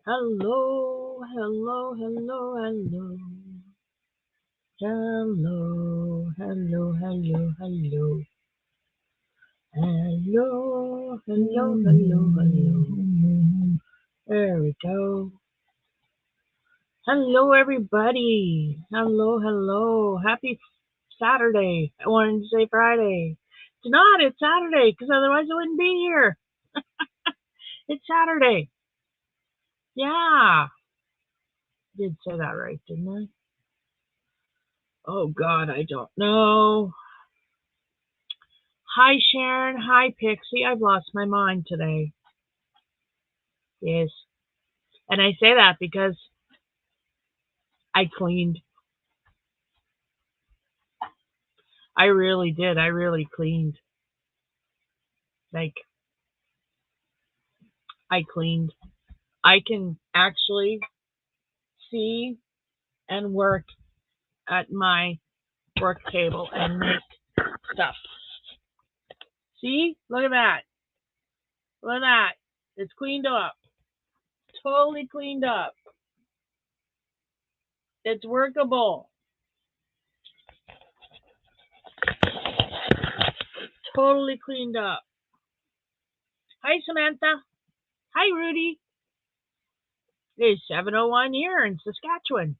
Hello, hello, hello, hello. Hello, hello, hello, hello. Hello, hello, hello, hello. There we go. Hello, everybody. Hello, hello. Happy Saturday. I wanted to say Friday. It's not, it's Saturday, because otherwise I wouldn't be here. It's Saturday. Yeah. Did say that right, didn't I? Oh, God, I don't know. Hi, Sharon. Hi, Pixie. I've lost my mind today. Yes. And I say that because I cleaned. I really did. I really cleaned. Like, I cleaned. I can actually see and work at my work table and make stuff. See? Look at that. Look at that. It's cleaned up. Totally cleaned up. It's workable. Totally cleaned up. Hi, Samantha. Hi, Rudy. It's 7:01 here in Saskatchewan.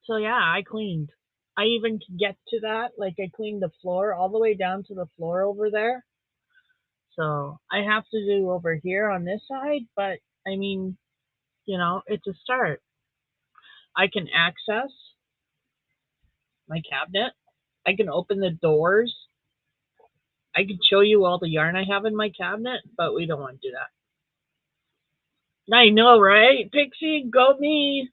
So yeah, I cleaned. I even can get to that. Like I cleaned the floor all the way down to the floor over there. So I have to do over here on this side, but I mean, it's a start. I can access my cabinet. I can open the doors. I can show you all the yarn I have in my cabinet, but we don't want to do that. I know, right? Pixie, go me.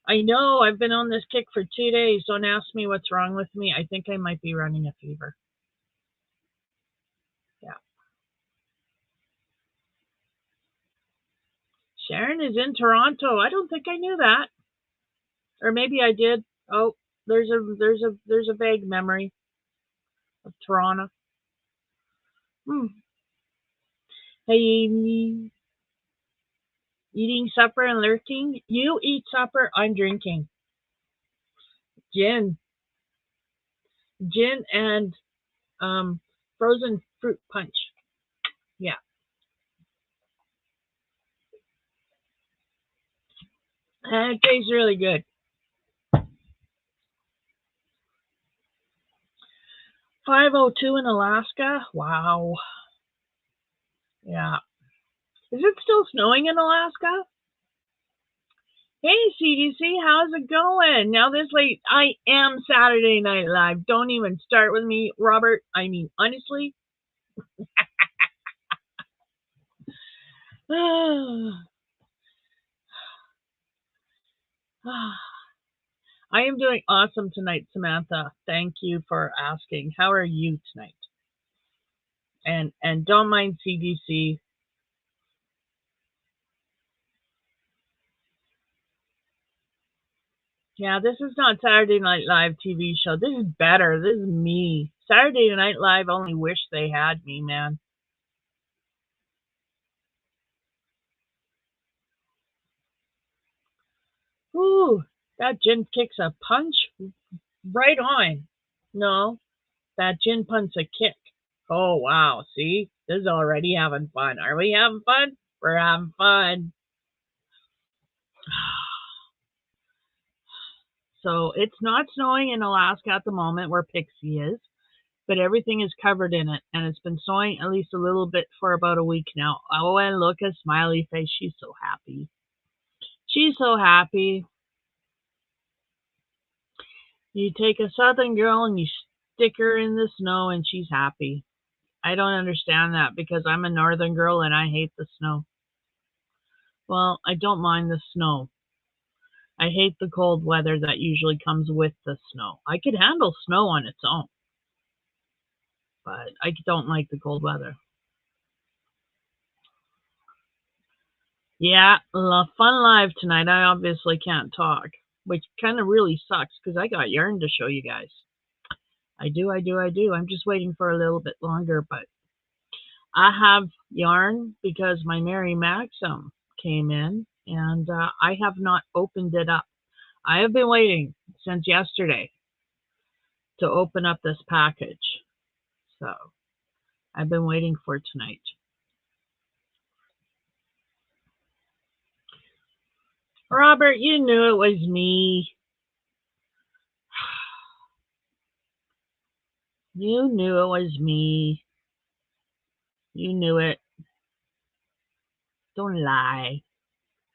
I know. I've been on this kick for 2 days. Don't ask me what's wrong with me. I think I might be running a fever. Yeah. Sharon is in Toronto. I don't think I knew that. Or maybe I did. Oh, there's a vague memory of Toronto. Hmm. Hey, eating supper and lurking. You eat supper. I'm drinking gin, gin and frozen fruit punch. Yeah, and it tastes really good. 5:02 in Alaska. Wow. Yeah. Is it still snowing in Alaska? Hey CDC, how's it going? Now this late, I am Saturday Night Live. Don't even start with me, Robert. I mean, honestly, I am doing awesome tonight, Samantha. Thank you for asking. How are you tonight? And don't mind CDC. Yeah, this is not Saturday Night Live TV show. This is better. This is me. Saturday Night Live only wish they had me, man. Ooh, that gin kicks a punch right on. No, that gin punch a kick. Oh wow, see? This is already having fun. Are we having fun? We're having fun. So it's not snowing in Alaska at the moment where Pixie is, but everything is covered in it, and it's been snowing at least a little bit for about a week now. Oh, and look at Smiley Face. She's so happy. She's so happy. You take a southern girl and you stick her in the snow and she's happy. I don't understand that because I'm a northern girl and I hate the snow. Well, I don't mind the snow. I hate the cold weather that usually comes with the snow. I could handle snow on its own, but I don't like the cold weather. Yeah, fun live tonight. I obviously can't talk, which kind of really sucks because I got yarn to show you guys. I do. I'm just waiting for a little bit longer, but I have yarn because my Mary Maxim came in and I have not opened it up. I have been waiting since yesterday to open up this package. So I've been waiting for tonight. Robert, you knew it was me. You knew it was me. You knew it. Don't lie.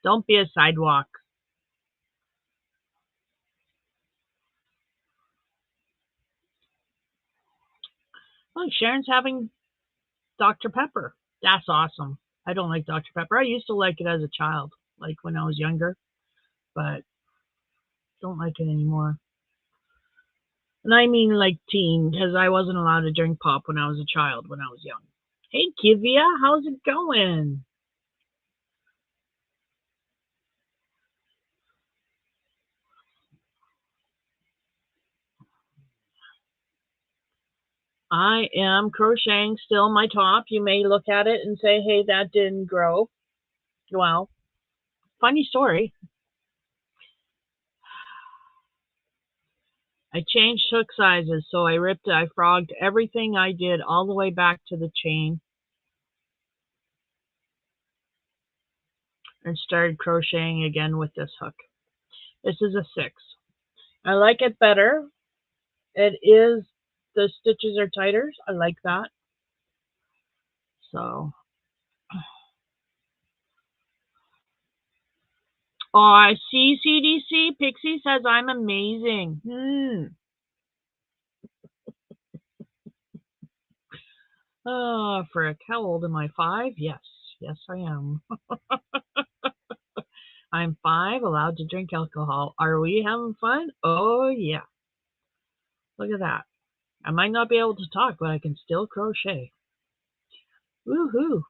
Don't be a sidewalk. Oh, Sharon's having Dr. Pepper. That's awesome. I don't like Dr. Pepper. I used to like it as a child, like when I was younger, but don't like it anymore. And I mean like teen, because I wasn't allowed to drink pop when I was a child, when I was young. Hey, Kivia, how's it going? I am crocheting still my top. You may look at it and say, hey, that didn't grow. Well, funny story. I changed hook sizes, so I frogged everything I did all the way back to the chain and started crocheting again with this hook. This is a 6. I like it better. It is, the stitches are tighter. I like that. So, oh, I see CDC. Pixie says I'm amazing. Oh, frick. How old am I? 5? Yes. Yes, I am. I'm 5, allowed to drink alcohol. Are we having fun? Oh, yeah. Look at that. I might not be able to talk, but I can still crochet. Woohoo.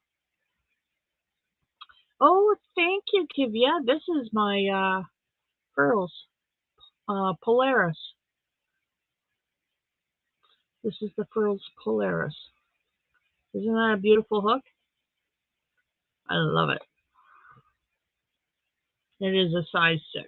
Oh, thank you, Kivia. This is my furls, Polaris. This is the furls Polaris. Isn't that a beautiful hook? I love it. It is a size 6.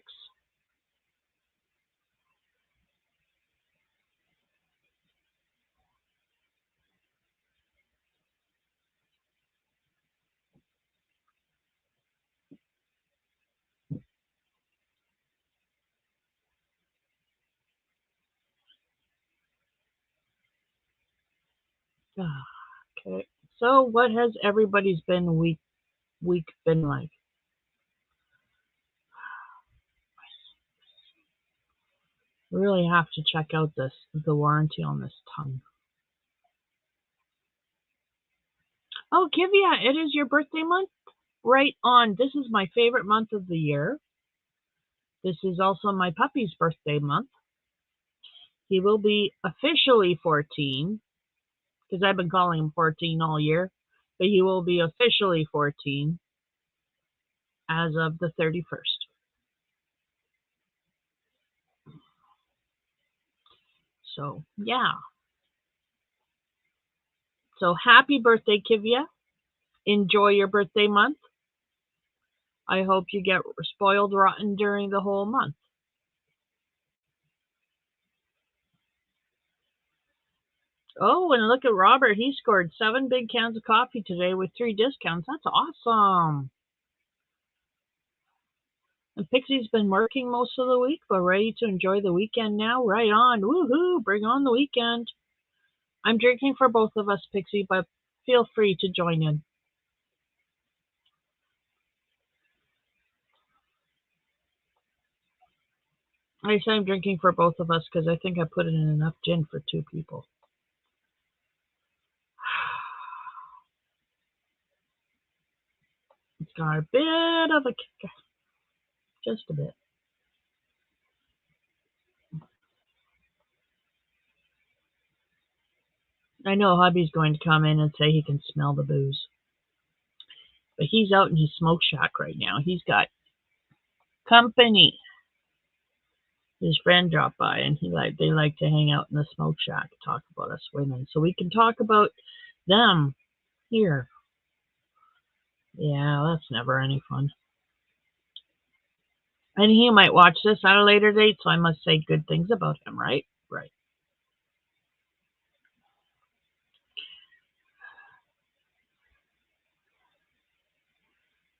Okay. So, what has everybody's week been like? We really have to check out the warranty on this tongue. Oh, Kivia, it is your birthday month? Right on. This is my favorite month of the year. This is also my puppy's birthday month. He will be officially 14, because I've been calling him 14 all year, but he will be officially 14 as of the 31st. So, yeah. So, happy birthday, Kivia. Enjoy your birthday month. I hope you get spoiled rotten during the whole month. Oh, and look at Robert. He scored 7 big cans of coffee today with 3 discounts. That's awesome. And Pixie's been working most of the week, but ready to enjoy the weekend now. Right on. Woohoo. Bring on the weekend. I'm drinking for both of us, Pixie, but feel free to join in. I say I'm drinking for both of us because I think I put in enough gin for 2 people. It's got a bit of a kick. Just a bit. I know hubby's going to come in and say he can smell the booze. But he's out in his smoke shack right now. He's got company. his friend dropped by, and they like to hang out in the smoke shack, talk about us women, so we can talk about them here. Yeah, that's never any fun. And he might watch this at a later date, so I must say good things about him, right? Right.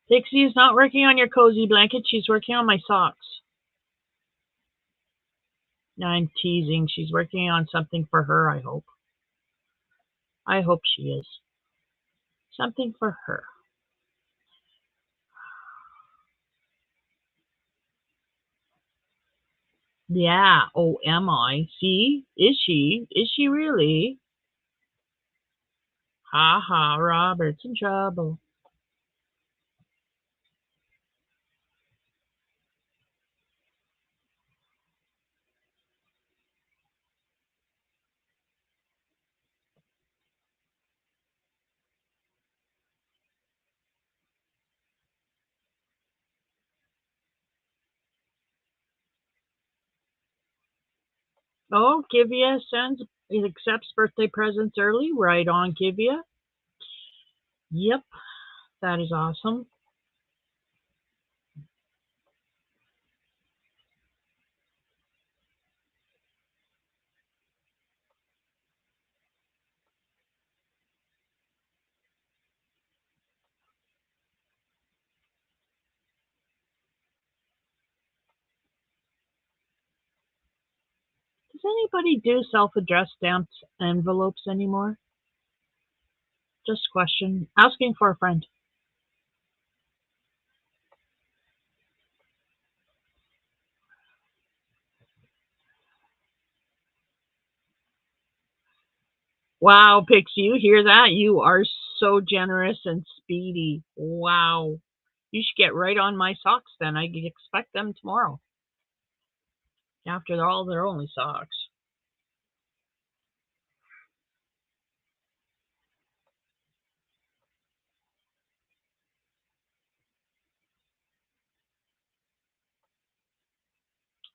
Pixie is not working on your cozy blanket. She's working on my socks. No, I'm teasing. She's working on something for her, I hope. I hope she is. Something for her. Yeah. Oh, am I? See? Is she? Is she really? Ha ha, Robert's in trouble. Oh, Kivia accepts birthday presents early. Right on, Kivia. Yep, that is awesome. Does anybody do self-addressed stamped envelopes anymore? Just a question. Asking for a friend. Wow, Pixie, you hear that? You are so generous and speedy. Wow. You should get right on my socks then. I expect them tomorrow. After all, they're only socks.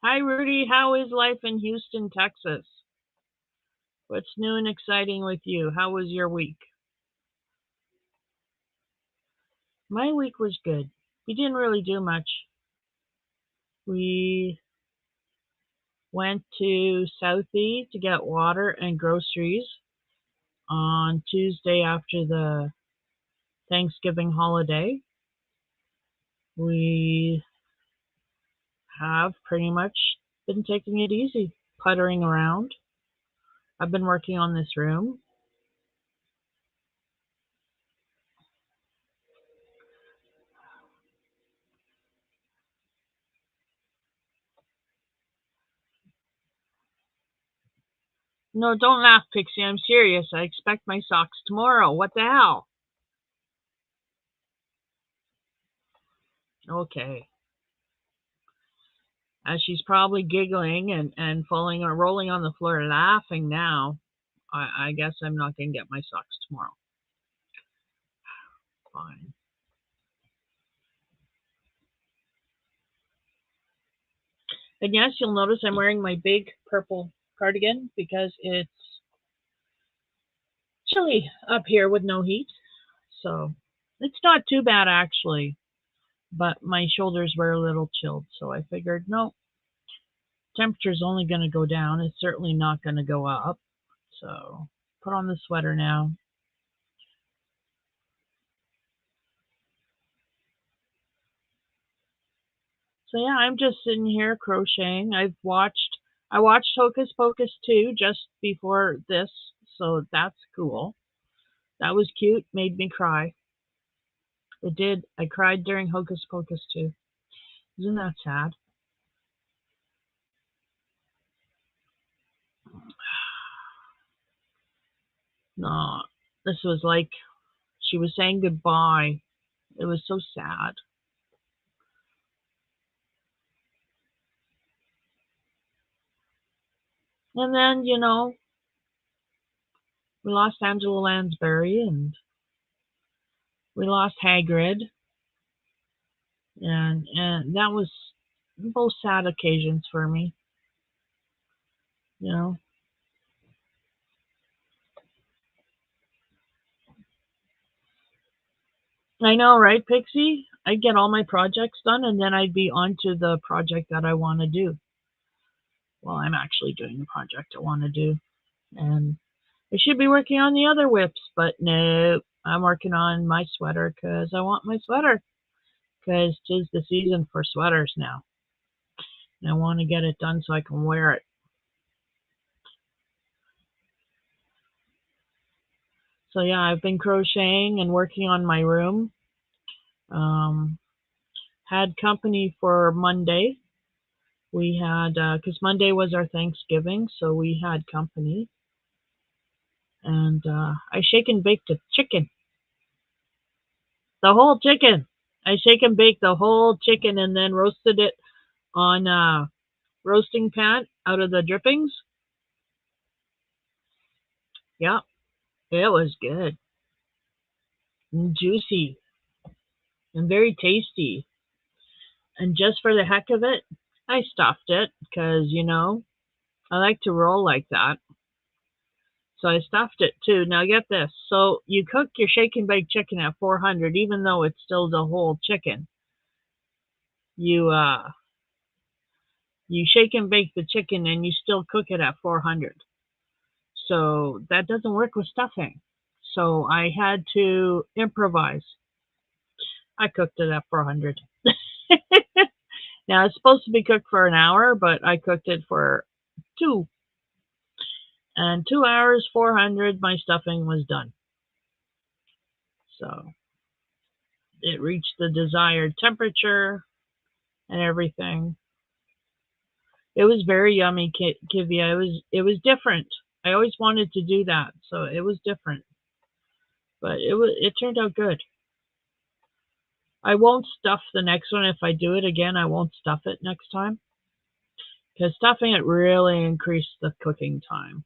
Hi, Rudy. How is life in Houston, Texas? What's new and exciting with you? How was your week? My week was good. We didn't really do much. We went to Southie to get water and groceries on Tuesday after the Thanksgiving holiday. We have pretty much been taking it easy, puttering around. I've been working on this room. No, don't laugh, Pixie. I'm serious. I expect my socks tomorrow. What the hell? Okay. As she's probably giggling and falling or rolling on the floor laughing now, I guess I'm not going to get my socks tomorrow. Fine. And yes, you'll notice I'm wearing my big purple cardigan because it's chilly up here with no heat. So it's not too bad actually, but my shoulders were a little chilled. So I figured, no, temperature's only going to go down. It's certainly not going to go up. So put on the sweater now. So yeah, I'm just sitting here crocheting. I watched Hocus Pocus 2 just before this, so that's cool. That was cute, made me cry. It did. I cried during Hocus Pocus 2. Isn't that sad? No, this was like she was saying goodbye. It was so sad. And then, we lost Angela Lansbury and we lost Hagrid, and that was both sad occasions for me. you know. I know, right, Pixie? I'd get all my projects done and then I'd be on to the project that I want to do. Well, I'm actually doing the project I want to do. And I should be working on the other whips, but no, I'm working on my sweater because I want my sweater because 'tis the season for sweaters now. And I want to get it done so I can wear it. So yeah, I've been crocheting and working on my room. Um, had company for Monday. We had, because Monday was our Thanksgiving, so we had company. And I shake and baked a chicken, the whole chicken. I shake and bake the whole chicken and then roasted it on roasting pan out of the drippings. Yeah, it was good and juicy and very tasty. And just for the heck of it, I stuffed it because, I like to roll like that. So I stuffed it too. Now get this. So you cook your shake and bake chicken at 400, even though it's still the whole chicken. You shake and bake the chicken and you still cook it at 400. So that doesn't work with stuffing. So I had to improvise. I cooked it at 400. Now it's supposed to be cooked for an hour, but I cooked it for 2. And 2 hours, 400, my stuffing was done. So it reached the desired temperature and everything. It was very yummy, Kivia. It was different. I always wanted to do that, so it was different. But it turned out good. I won't stuff the next one. If I do it again, I won't stuff it next time. Because stuffing it really increased the cooking time.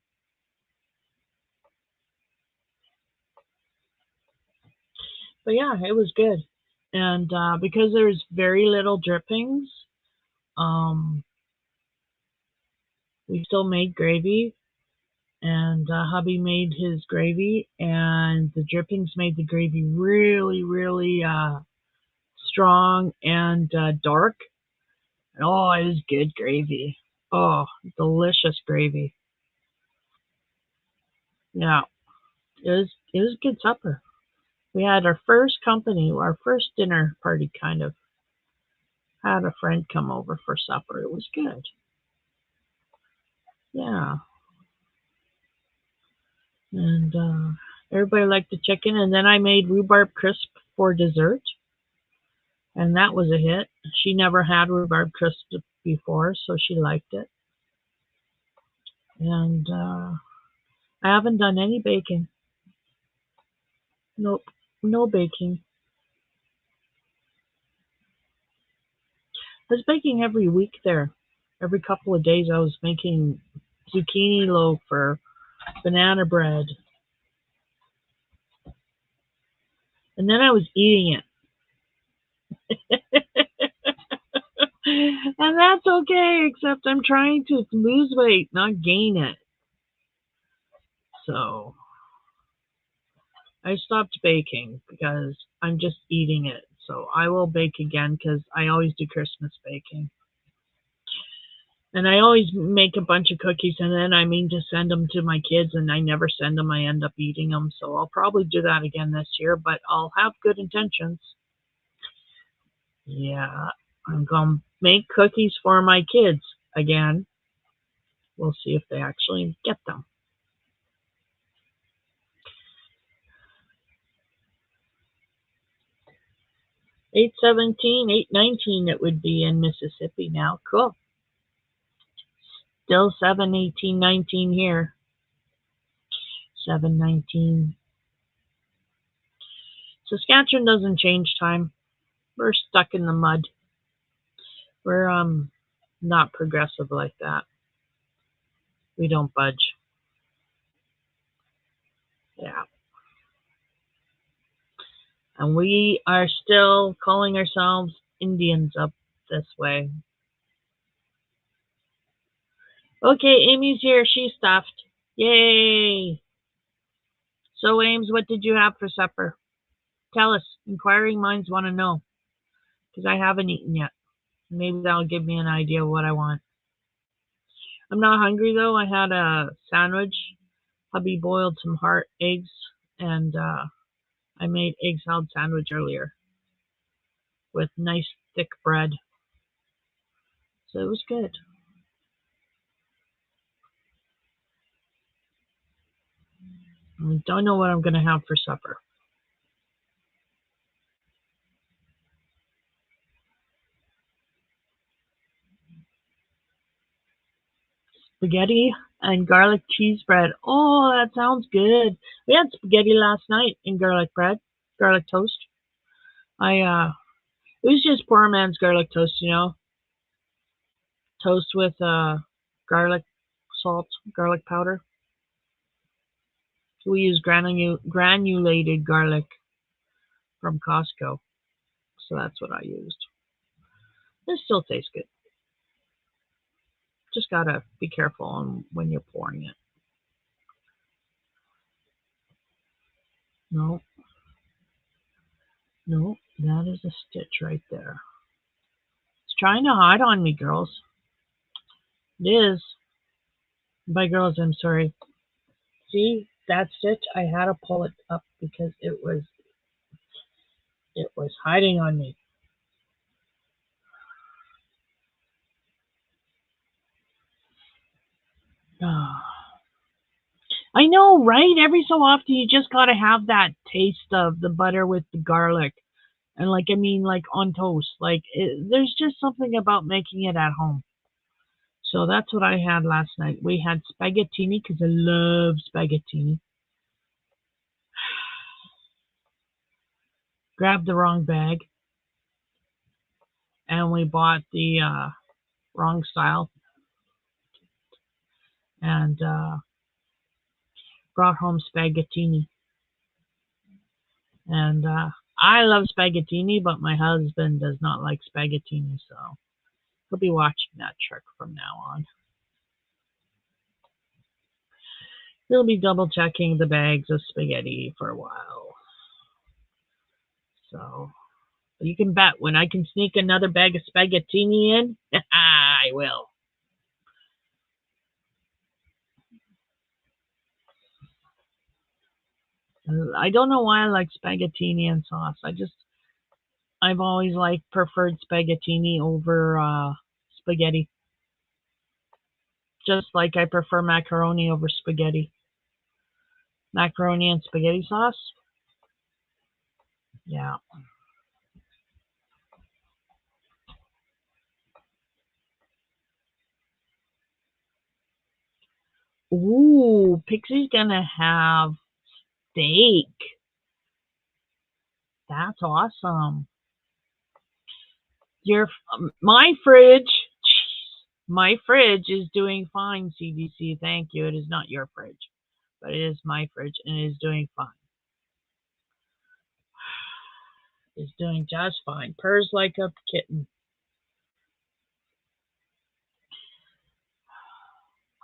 But yeah, it was good. And because there's very little drippings, um, we still made gravy. And hubby made his gravy, and the drippings made the gravy really, really strong and dark. Oh, it was good gravy. Oh, delicious gravy. Yeah, it was a good supper. We had our first company, our first dinner party, kind of. Had a friend come over for supper. It was good. Yeah, and everybody liked the chicken. And then I made rhubarb crisp for dessert, and that was a hit. She never had rhubarb crisp before, so she liked it. And I haven't done any baking. Nope, no baking. I was baking every week there. Every couple of days I was making zucchini loaf or banana bread. And then I was eating it. And that's okay, except I'm trying to lose weight, not gain it. So I stopped baking because I'm just eating it. So I will bake again because I always do Christmas baking. And I always make a bunch of cookies and then I mean to send them to my kids and I never send them. I end up eating them. So I'll probably do that again this year, but I'll have good intentions. Yeah, I'm going to make cookies for my kids again. We'll see if they actually get them. 817, 819 it would be in Mississippi now. Cool. Still 718, 19 here. 719. Saskatchewan doesn't change time. We're stuck in the mud. We're not progressive like that. We don't budge. Yeah. And we are still calling ourselves Indians up this way. Okay, Amy's here. She's stuffed. Yay! So, Ames, what did you have for supper? Tell us. Inquiring minds want to know. Because I haven't eaten yet. Maybe that'll give me an idea of what I want. I'm not hungry, though. I had a sandwich. Hubby boiled some heart eggs, and I made egg salad sandwich earlier with nice thick bread. So it was good. I don't know what I'm going to have for supper. Spaghetti and garlic cheese bread. Oh, that sounds good. We had spaghetti last night and garlic bread, garlic toast. It was just poor man's garlic toast, toast with garlic salt, garlic powder. We use granulated garlic from Costco, so that's what I used. It still tastes good. Just gotta be careful on when you're pouring it. No, no, that is a stitch right there. It's trying to hide on me, girls. It is. By girls, I'm sorry. See that stitch? I had to pull it up because it was hiding on me. I know, right? Every so often, you just gotta have that taste of the butter with the garlic, and like on toast. There's just something about making it at home. So that's what I had last night. We had spaghettini because I love spaghettini. Grabbed the wrong bag, and we bought the wrong style, and brought home spaghettini. And I love spaghettini, but my husband does not like spaghettini, so he'll be watching that trick from now on. He'll be double checking the bags of spaghetti for a while. So you can bet when I can sneak another bag of spaghettini in, I will. I don't know why I like spaghettini and sauce. I've always preferred spaghettini over spaghetti. Just like I prefer macaroni over spaghetti. Macaroni and spaghetti sauce? Yeah. Ooh, Pixie's gonna have steak. That's awesome. Your my fridge is doing fine, CDC. Thank you. It is not your fridge, but it is my fridge and it is doing fine. It's doing just fine. Purrs like a kitten.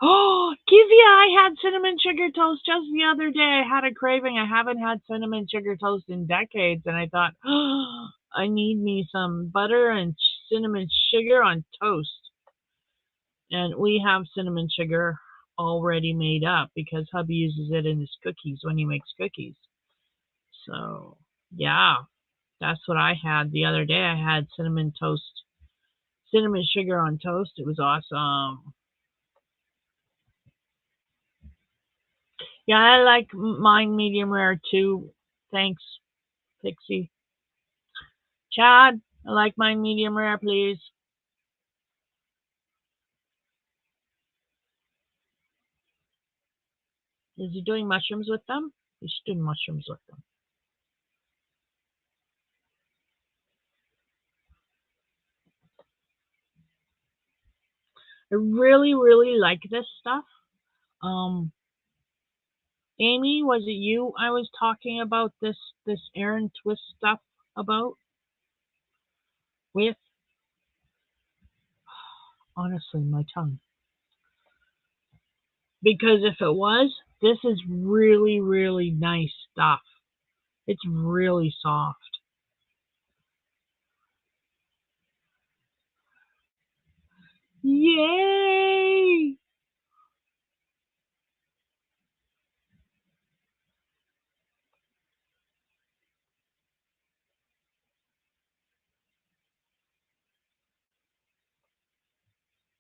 Oh, Kivia, I had cinnamon sugar toast just the other day. I had a craving. I haven't had cinnamon sugar toast in decades, and I thought, oh, I need me some butter and cinnamon sugar on toast. And we have cinnamon sugar already made up because hubby uses it in his cookies when he makes cookies. So, yeah, that's what I had the other day. I had cinnamon sugar on toast. It was awesome. Yeah, I like mine medium rare too. Thanks, Pixie. Chad, I like mine medium rare, please. Is he doing mushrooms with them? He's doing mushrooms with them. I really, really like this stuff. Um, Amy, was it you I was talking about this Aaron Twist stuff about with? Honestly, my tongue. Because if it was, this is really, really nice stuff. It's really soft. Yay!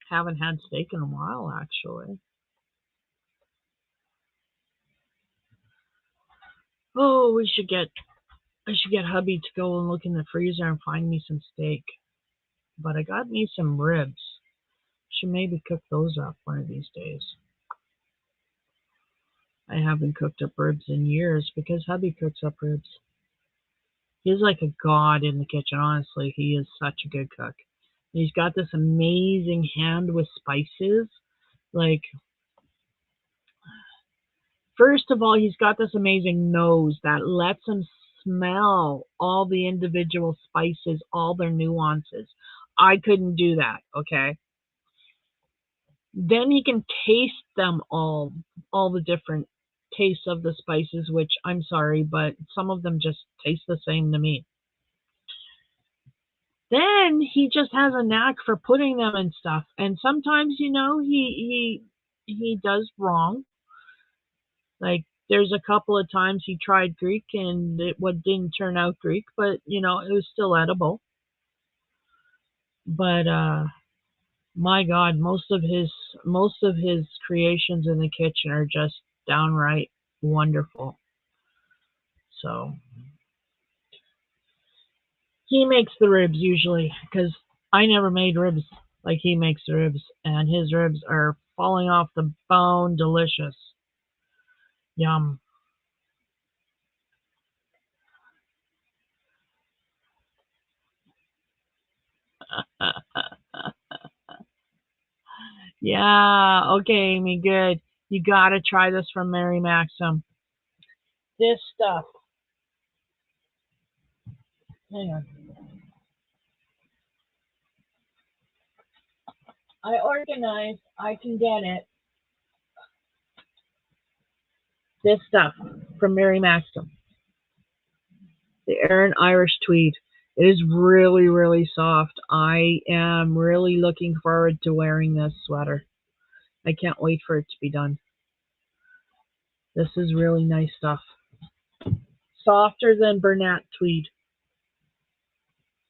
Haven't had steak in a while, actually. Oh, I should get hubby to go and look in the freezer and find me some steak. But I got me some ribs. Should maybe cook those up one of these days. I haven't cooked up ribs in years because hubby cooks up ribs. He's like a god in the kitchen, honestly. He is such a good cook. He's got this amazing hand with spices. Like, first of all, he's got this amazing nose that lets him smell all the individual spices, all their nuances. I couldn't do that, okay? Then he can taste them all the different tastes of the spices, which I'm sorry, but some of them just taste the same to me. Then he just has a knack for putting them in stuff, and sometimes, he does wrong. Like there's a couple of times he tried Greek and it what didn't turn out Greek, but it was still edible. But my God, most of his creations in the kitchen are just downright wonderful. So he makes the ribs usually because I never made ribs like he makes the ribs, and his ribs are falling off the bone, delicious. Yum. Yeah, okay, Amy, good. You gotta try this from Mary Maxim. This stuff. Hang on. I organized. I can get it. This stuff from Mary Maxim. The Aran Irish Tweed. It is really, really soft. I am really looking forward to wearing this sweater. I can't wait for it to be done. This is really nice stuff. Softer than Bernat Tweed.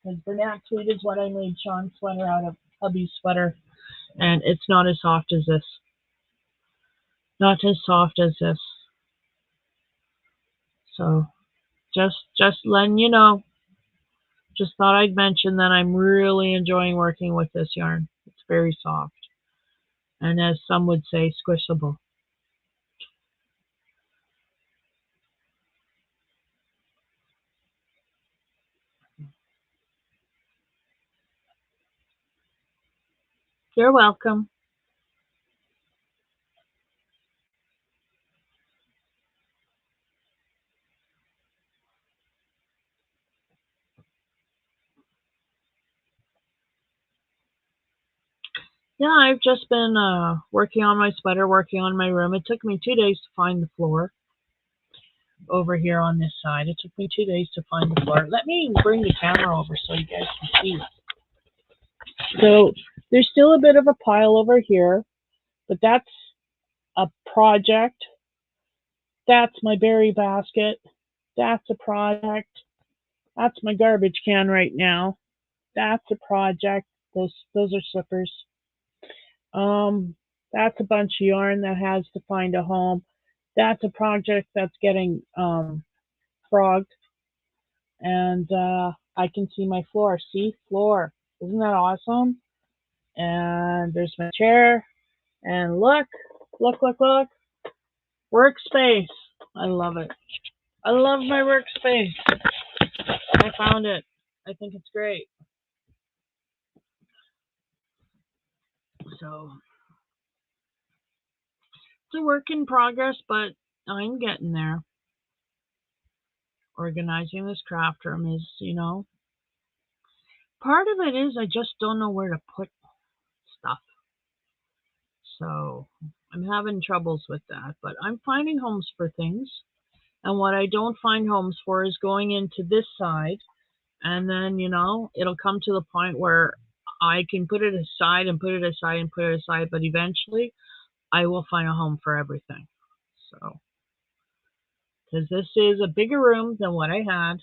Because Bernat Tweed is what I made Sean's sweater out of, hubby's sweater. And it's not as soft as this. Not as soft as this. So just letting you know. Just thought I'd mention that I'm really enjoying working with this yarn. It's very soft. And as some would say, squishable. You're welcome. Yeah, I've just been working on my sweater, working on my room. It took me 2 days to find the floor over here on this side. It took me 2 days to find the floor. Let me bring the camera over so you guys can see. So there's still a bit of a pile over here, but that's a project. That's my berry basket. That's a project. That's my garbage can right now. That's a project. Those are slippers. Um, that's a bunch of yarn that has to find a home. That's a project that's getting frogged, and I can see my floor. See, floor. Isn't that awesome? And there's my chair. And look. Workspace. I love it. I love my workspace. I found it. I think it's great. So it's a work in progress, but I'm getting there. Organizing this craft room is, part of it is I just don't know where to put stuff. So I'm having troubles with that, but I'm finding homes for things. And what I don't find homes for is going into this side, and then, it'll come to the point where I can put it aside and put it aside and put it aside, but eventually I will find a home for everything. So, because this is a bigger room than what I had.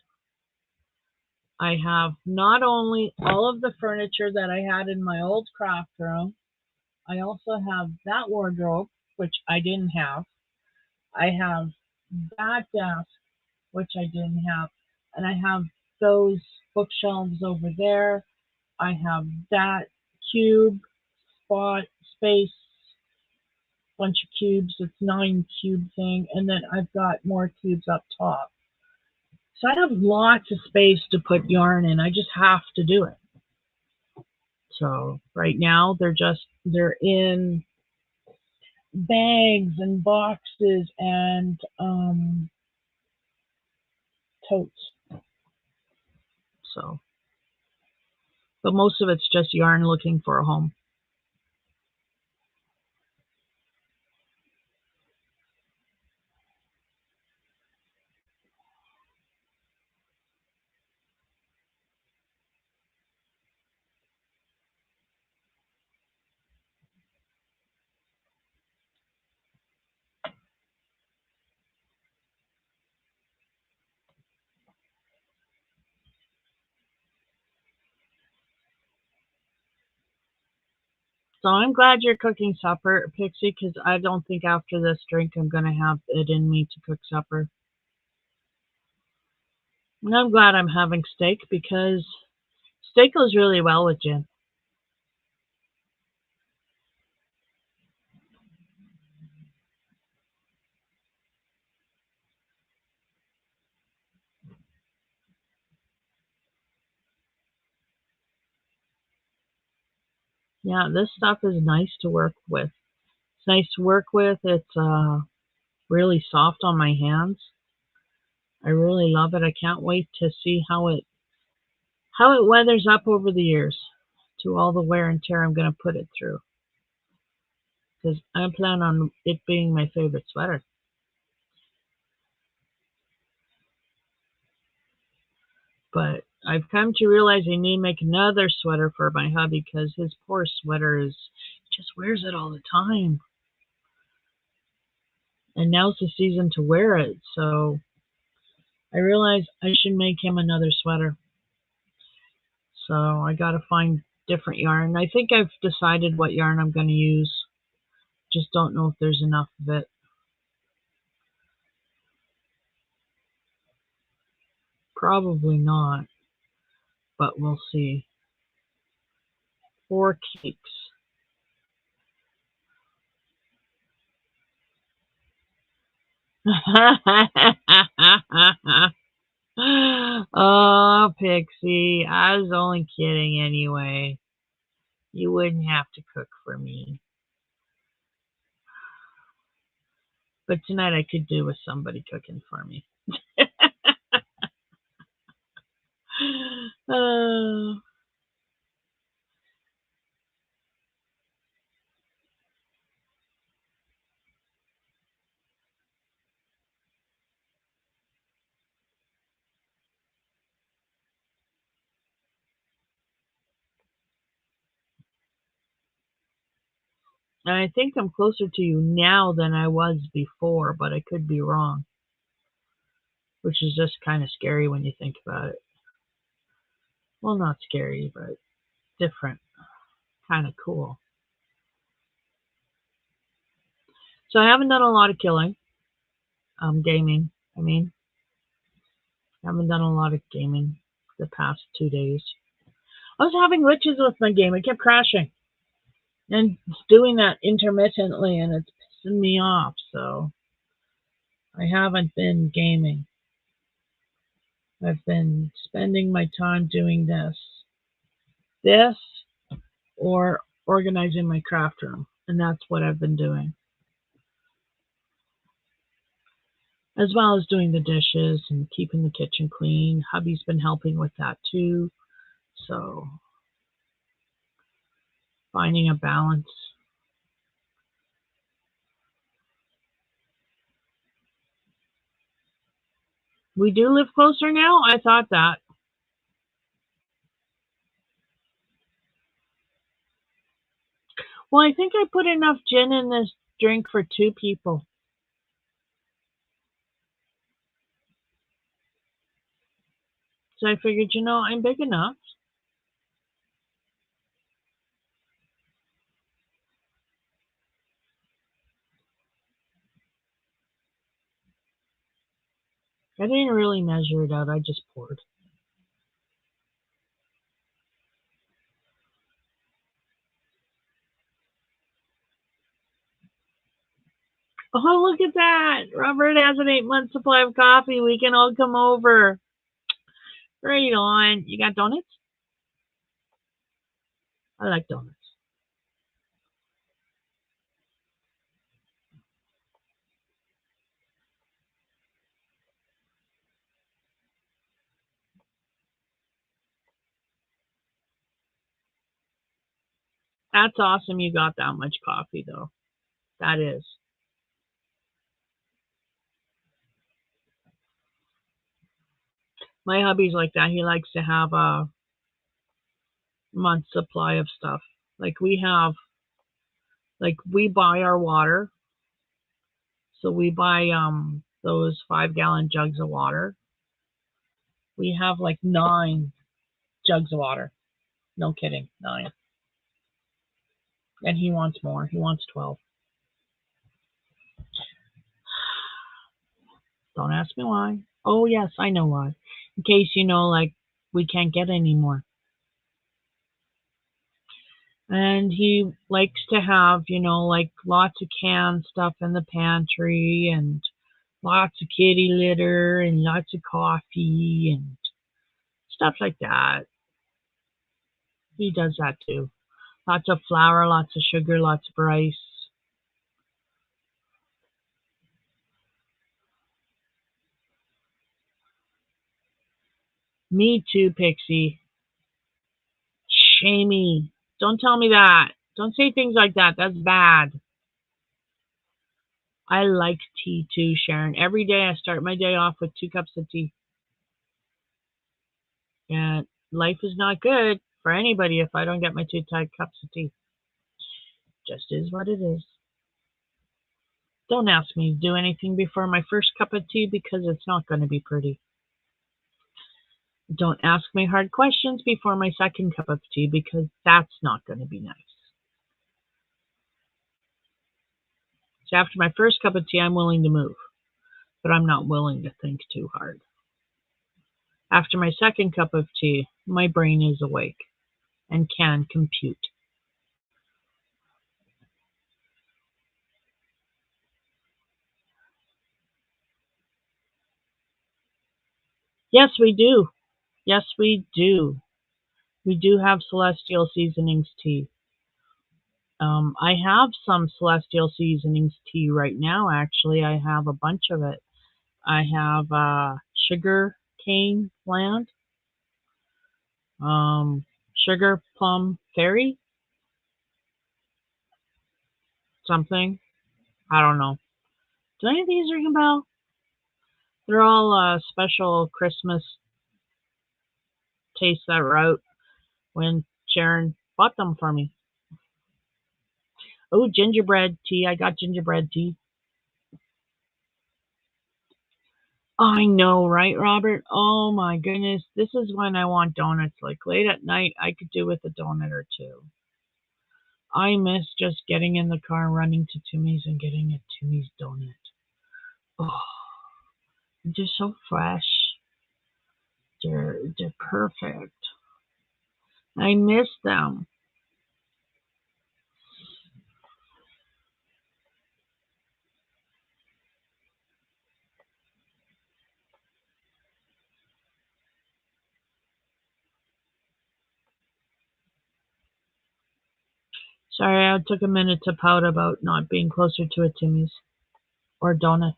I have not only all of the furniture that I had in my old craft room, I also have that wardrobe, which I didn't have. I have that desk, which I didn't have. And I have those bookshelves over there. I have that cube spot space, bunch of cubes. It's 9 cube thing. And then I've got more cubes up top. So I have lots of space to put yarn in. I just have to do it. So right now they're in bags and boxes and totes. So, but most of it's just yarn looking for a home. So I'm glad you're cooking supper, Pixie, because I don't think after this drink I'm going to have it in me to cook supper. And I'm glad I'm having steak because steak goes really well with gin. Yeah, this stuff is nice to work with. It's nice to work with. It's really soft on my hands. I really love it. I can't wait to see how it weathers up over the years to all the wear and tear I'm going to put it through. Because I plan on it being my favorite sweater. But I've come to realize I need to make another sweater for my hubby because his poor sweater just wears it all the time. And now's the season to wear it, so I realized I should make him another sweater. So I gotta find different yarn. I think I've decided what yarn I'm gonna use. Just don't know if there's enough of it. Probably not, but we'll see. 4 cakes. Oh, Pixie, I was only kidding anyway. You wouldn't have to cook for me. But tonight I could do with somebody cooking for me. uh, I think I'm closer to you now than I was before, but I could be wrong. Which is just kind of scary when you think about it. Well, not scary, but different. Kind of cool. So I haven't done a lot of killing. Gaming, I mean. I haven't done a lot of gaming the past 2 days. I was having glitches with my game. It kept crashing. And it's doing that intermittently, and it's pissing me off. So I haven't been gaming. I've been spending my time doing this, or organizing my craft room, and that's what I've been doing. As well as doing the dishes and keeping the kitchen clean. Hubby's been helping with that too. So finding a balance. We do live closer now? I thought that. Well, I think I put enough gin in this drink for 2 people. So I figured, I'm big enough. I didn't really measure it out. I just poured. Oh, look at that. Robert has an 8-month supply of coffee. We can all come over. Right on. You got donuts? I like donuts. That's awesome you got that much coffee, though. That is. My hubby's like that. He likes to have a month supply of stuff. Like we buy our water. So we buy those 5-gallon jugs of water. We have like 9 jugs of water. No kidding, 9. And he wants more. He wants 12. Don't ask me why. Oh yes, I know why. In case like we can't get any more. And he likes to have, like lots of canned stuff in the pantry and lots of kitty litter and lots of coffee and stuff like that. He does that too. Lots of flour, lots of sugar, lots of rice. Me too, Pixie. Shamey. Don't tell me that. Don't say things like that. That's bad. I like tea too, Sharon. Every day I start my day off with 2 cups of tea. And life is not good for anybody if I don't get my 2 cups of tea. Just is what it is. Don't ask me to do anything before my first cup of tea because it's not going to be pretty. Don't ask me hard questions before my second cup of tea because that's not going to be nice. So after my first cup of tea, I'm willing to move, but I'm not willing to think too hard. After my second cup of tea, my brain is awake and can compute. Yes, we do. Yes, we do. We do have Celestial Seasonings tea. I have some Celestial Seasonings tea right now, actually. I have a bunch of it. I have Sugar Cane Land, um, Sugar Plum Fairy, something. I don't know. Do any of these ring a bell? They're all special Christmas tastes that were out when Sharon bought them for me. Oh, gingerbread tea. I got gingerbread tea. I know, right, Robert? Oh my goodness. This is when I want donuts. Like late at night, I could do with a donut or two. I miss just getting in the car, running to Timmy's and getting a Timmy's donut. Oh, they're so fresh. They're perfect. I miss them. Sorry, I took a minute to pout about not being closer to a Timmy's or donuts.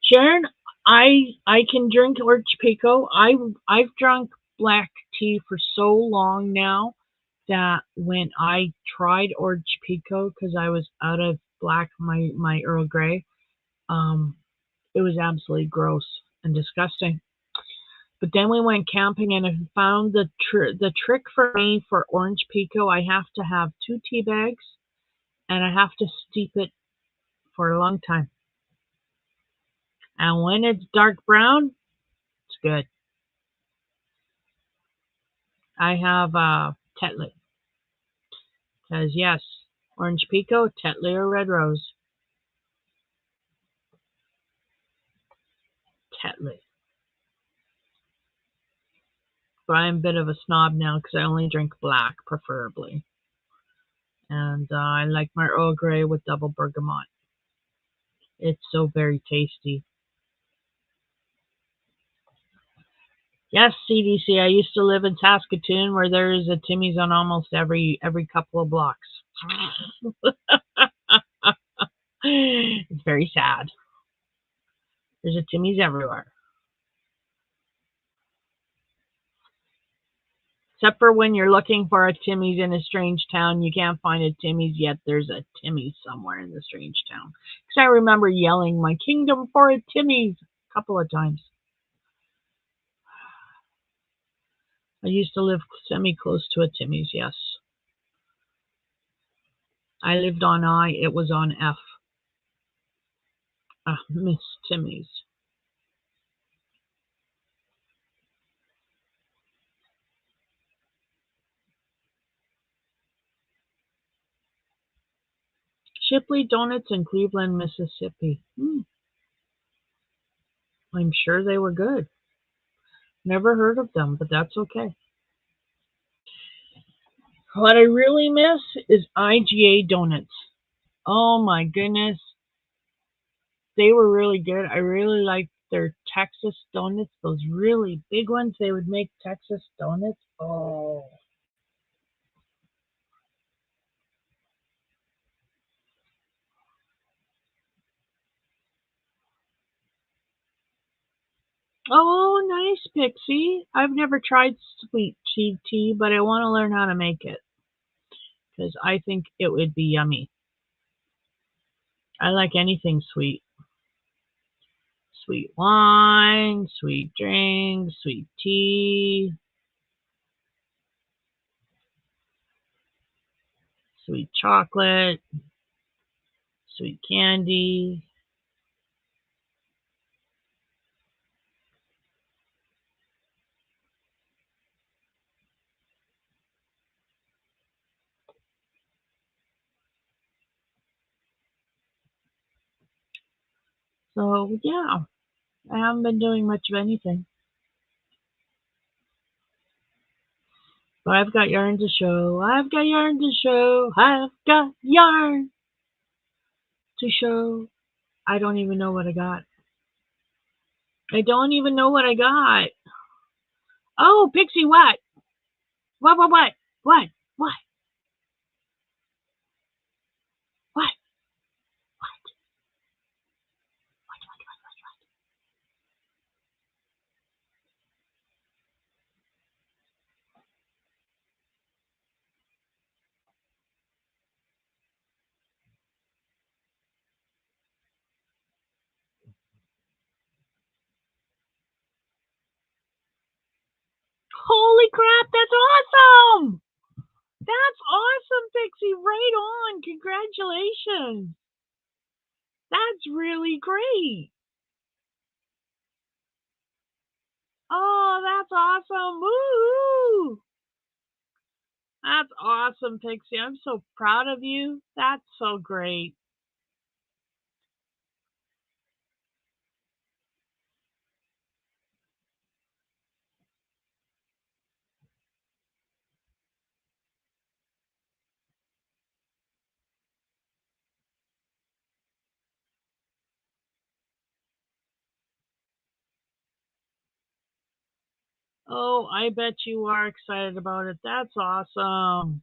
Sharon, I can drink orange pico. I've drunk black tea for so long now that when I tried orange pico because I was out of black my Earl Grey, um, It was absolutely gross and disgusting. But then we went camping, and I found the trick for me for orange pico. I have to have 2 tea bags, and I have to steep it for a long time. And when it's dark brown, it's good. I have Tetley. Because yes, orange pico, Tetley, or red rose. Tetley. But I'm a bit of a snob now because I only drink black, preferably. And I like my Earl Grey with double bergamot. It's so very tasty. Yes, CDC. I used to live in Saskatoon, where there's a Timmy's on almost every couple of blocks. It's very sad. There's a Timmy's everywhere. Except for when you're looking for a Timmy's in a strange town, you can't find a Timmy's yet. There's a Timmy's somewhere in the strange town. Because I remember yelling, "My kingdom for a Timmy's," a couple of times. I used to live semi-close to a Timmy's, yes. I lived on I, it was on F. Miss Timmy's. Shipley Donuts in Cleveland, Mississippi. I'm sure they were good. Never heard of them, but that's okay. What I really miss is IGA donuts. Oh my goodness. They were really good. I really liked their Texas donuts, those really big ones. They would make Texas donuts. Oh. Oh, nice, Pixie. I've never tried sweet tea, but I want to learn how to make it because I think it would be yummy. I like anything sweet. Sweet wine, sweet drinks, sweet tea, sweet chocolate, sweet candy. So, yeah, I haven't been doing much of anything. But I've got yarn to show. I've got yarn to show. I've got yarn to show. I don't even know what I got. I don't even know what I got. Oh, Pixie, what? What? What? What? What? Holy crap, that's awesome! That's awesome, Pixie. Right on. Congratulations. That's really great. Oh, that's awesome. Woo! That's awesome, Pixie. I'm so proud of you. That's so great. Oh, I bet you are excited about it. That's awesome.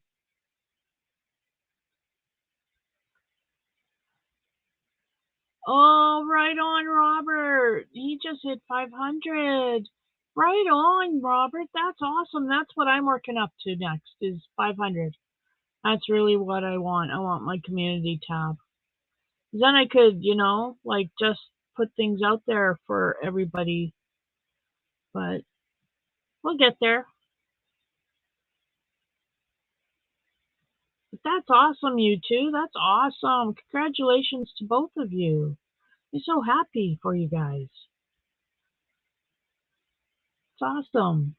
Oh, right on, Robert. He just hit 500. Right on, Robert. That's awesome. That's what I'm working up to next is 500. That's really what I want. I want my community tab. Then I could, like just put things out there for everybody, but we'll get there. But that's awesome, you two. That's awesome. Congratulations to both of you. I'm so happy for you guys. It's awesome.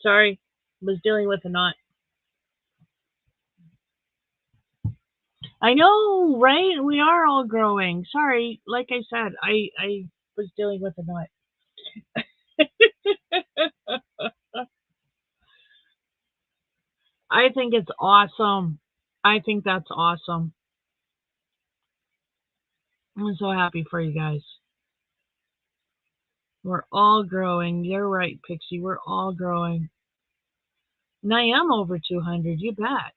Sorry, was dealing with a knot. I know, right? We are all growing. Sorry, like I said, I was dealing with a knot. I think it's awesome. I think that's awesome. I'm so happy for you guys. We're all growing. You're right, Pixie. We're all growing. And I am over 200, you bet.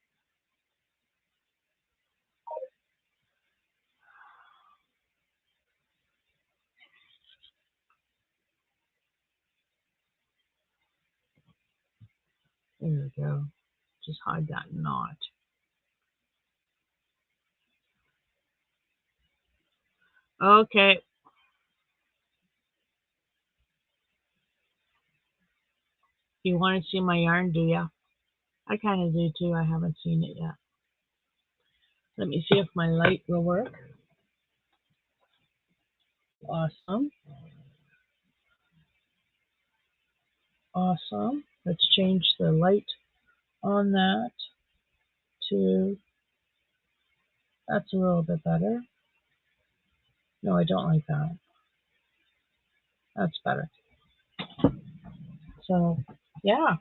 There we go. Just hide that knot. Okay. You want to see my yarn, do ya? I kind of do too. I haven't seen it yet. Let me see if my light will work. Awesome. Awesome. Let's change the light on that to, that's a little bit better. No, I don't like that. That's better. So, yeah.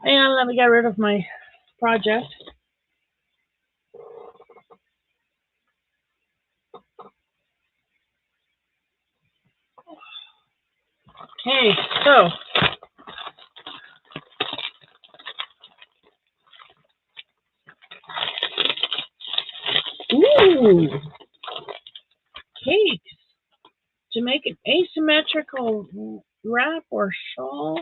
And let me get rid of my project. Okay, so ooh, cakes to make an asymmetrical wrap or shawl.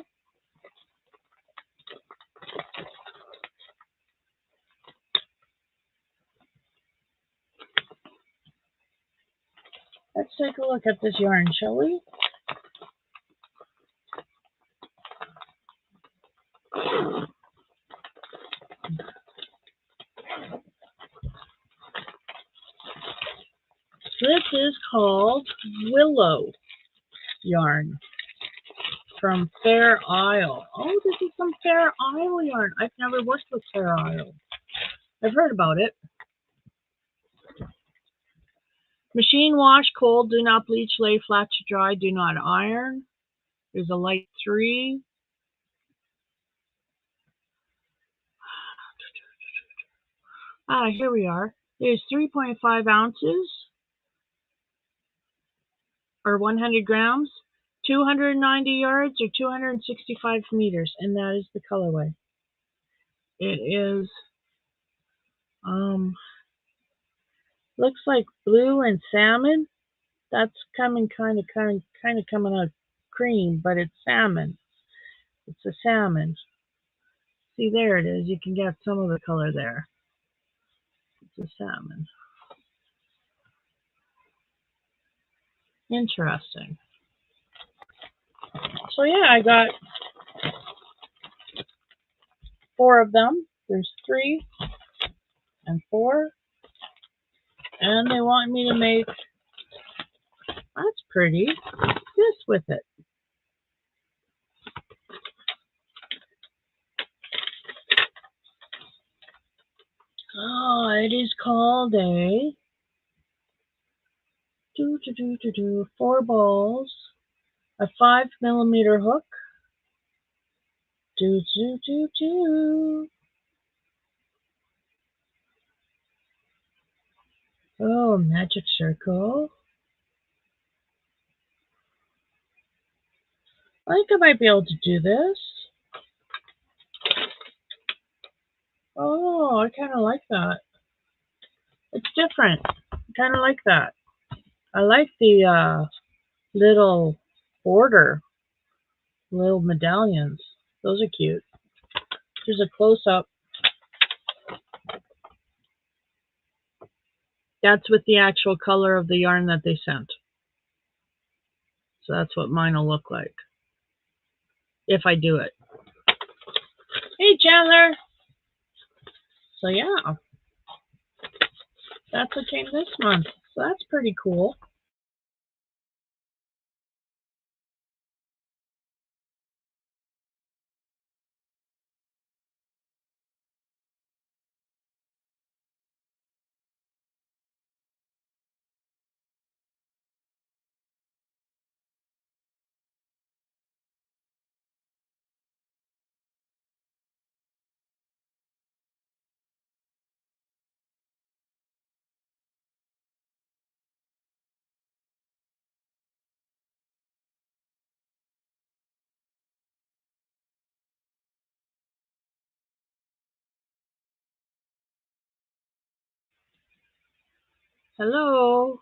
Let's take a look at this yarn, shall we? This is called Willow yarn from Fair Isle. Oh, this is some Fair Isle yarn. I've never worked with Fair Isle. I've heard about it. Machine wash, cold, do not bleach, lay flat to dry, do not iron. There's a light 3. Here we are. There's 3.5 ounces, or 100 grams, 290 yards, or 265 meters, and that is the colorway. It is, looks like blue and salmon. That's coming kind of coming out cream, but it's salmon. It's a salmon. See, there it is. You can get some of the color there. It's a salmon. Interesting. So yeah, I got 4 of them. There's 3 and 4. And they want me to make, that's pretty, this with it. Oh, it is called a 4 balls, a 5mm hook. Oh, magic circle. I think I might be able to do this. Oh, I kind of like that. It's different. I kind of like that. I like the little border, little medallions. Those are cute. Here's a close-up. That's with the actual color of the yarn that they sent. So that's what mine will look like. If I do it. Hey, Chandler! So yeah. That's what came this month. So that's pretty cool. Hello?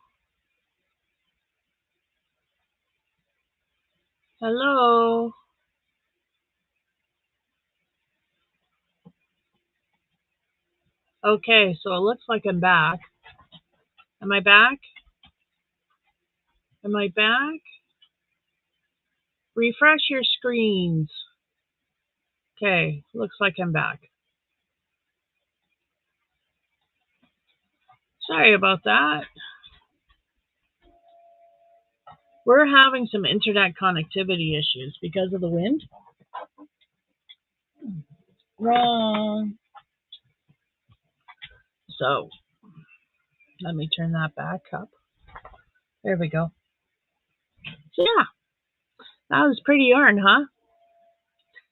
Hello? Okay, so it looks like I'm back. Am I back? Am I back? Refresh your screens. Okay, looks like I'm back. Sorry about that. We're having some internet connectivity issues because of the wind. Wrong. So, let me turn that back up. There we go. So yeah, that was pretty yarn, huh?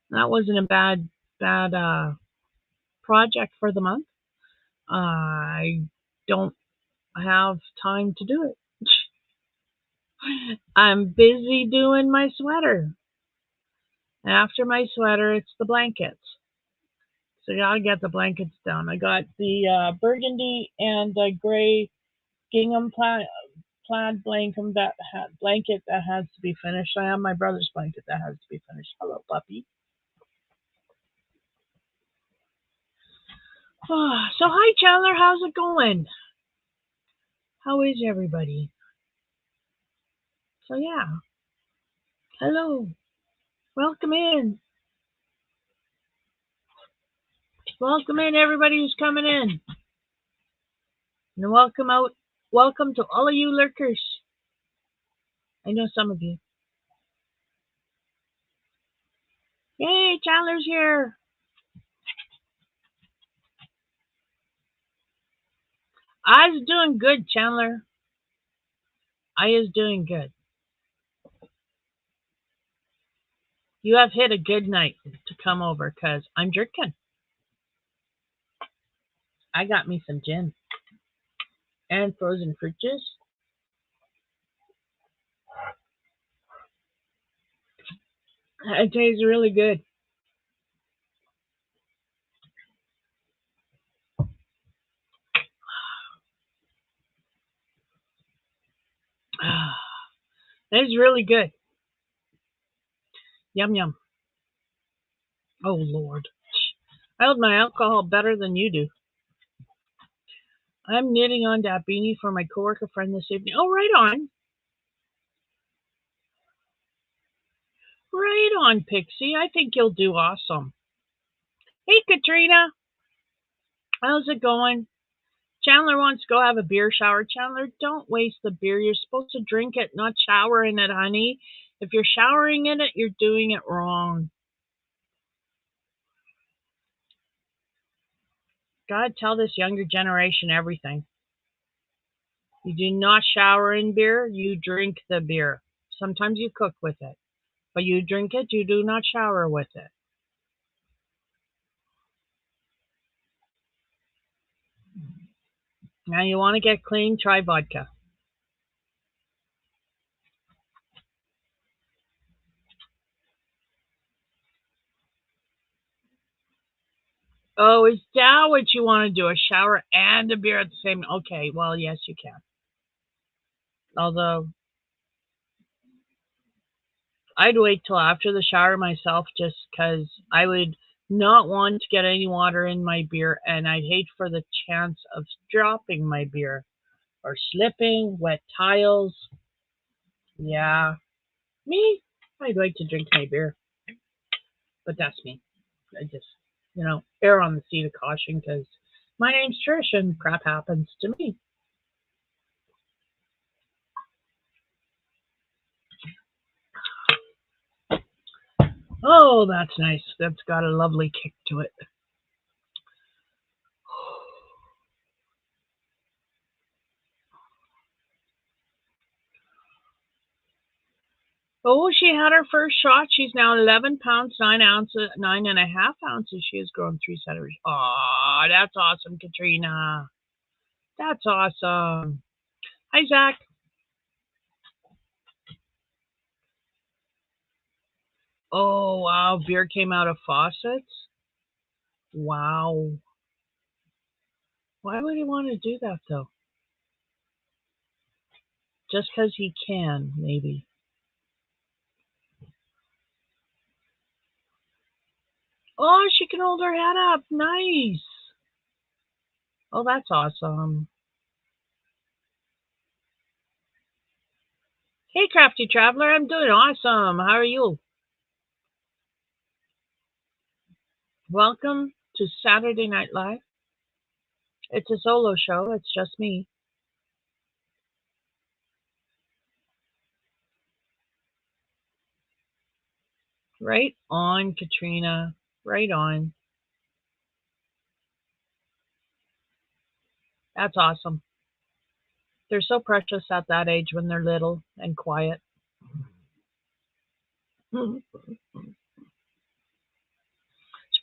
That wasn't a bad project for the month. I don't have time to do it. I'm busy doing my sweater. After my sweater, it's the blankets. So I gotta get the blankets done. I got the burgundy and the gray gingham plaid blanket that has to be finished. I have my brother's blanket that has to be finished. Hello, puppy. So hi, Chandler. How's it going? How is everybody? So yeah. Hello. Welcome in. Welcome in, everybody who's coming in. And welcome out. Welcome to all of you lurkers. I know some of you. Yay, Chandler's here. I was doing good, Chandler. I is doing good. You have hit a good night to come over because I'm drinking. I got me some gin and frozen fruit juice. It tastes really good. It's really good. Yum, yum. Oh, Lord. I hold my alcohol better than you do. I'm knitting on that beanie for my coworker friend this evening. Oh, right on. Right on, Pixie. I think you'll do awesome. Hey, Katrina. How's it going? Chandler wants to go have a beer shower. Chandler, don't waste the beer. You're supposed to drink it, not shower in it, honey. If you're showering in it, you're doing it wrong. Gotta tell this younger generation everything. You do not shower in beer, you drink the beer. Sometimes you cook with it, but you drink it, you do not shower with it. Now you want to get clean, try vodka. Oh, is that what you want to do? A shower and a beer at the same? Okay, well, yes, you can. Although I'd wait till after the shower myself, just because I would not want to get any water in my beer, and I'd hate for the chance of dropping my beer or slipping, wet tiles. Yeah, me, I'd like to drink my beer, but that's me. I just, err on the seat of caution because my name's Trish and crap happens to me. Oh, that's nice. That's got a lovely kick to it. Oh, she had her first shot. She's now 11 pounds, 9 ounces, 9.5 ounces. She has grown 3 centimeters. Oh, that's awesome, Katrina. That's awesome. Hi, Zach. Oh, wow. Beer came out of faucets? Wow. Why would he want to do that, though? Just because he can, maybe. Oh, she can hold her head up. Nice. Oh, that's awesome. Hey, Crafty Traveler. I'm doing awesome. How are you? Welcome to Saturday Night Live. It's a solo show. It's just me. Right on, Katrina. Right on. That's awesome. They're so precious at that age when they're little and quiet. It's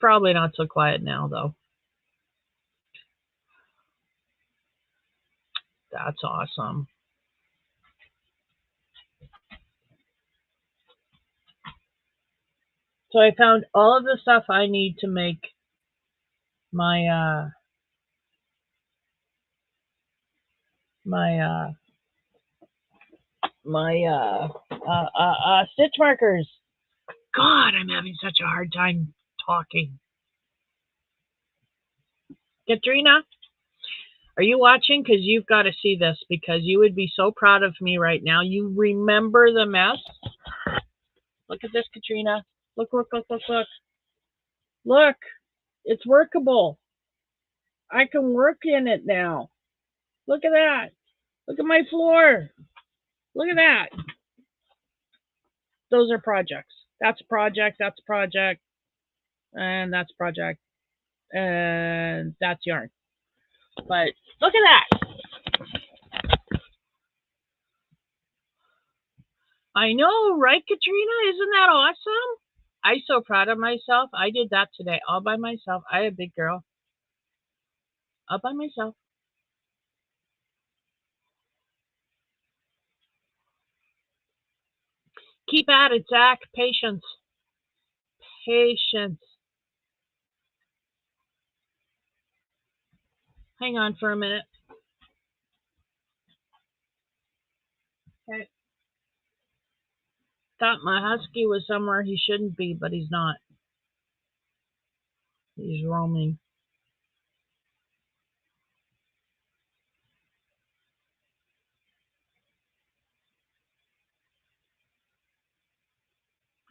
probably not so quiet now, though. That's awesome. So I found all of the stuff I need to make my my stitch markers. God, I'm having such a hard time talking. Katrina, are you watching? Because you've got to see this because you would be so proud of me right now. You remember the mess? Look at this, Katrina. Look, look, look, look, look. Look, it's workable. I can work in it now. Look at that. Look at my floor. Look at that. Those are projects. That's a project. That's a project. And that's a project. And that's yarn. But look at that. I know, right, Katrina? Isn't that awesome? I'm so proud of myself. I did that today all by myself. I a big girl. All by myself. Keep at it, Zach. Patience. Patience. Hang on for a minute. Okay. Thought my husky was somewhere he shouldn't be, but he's not. He's roaming.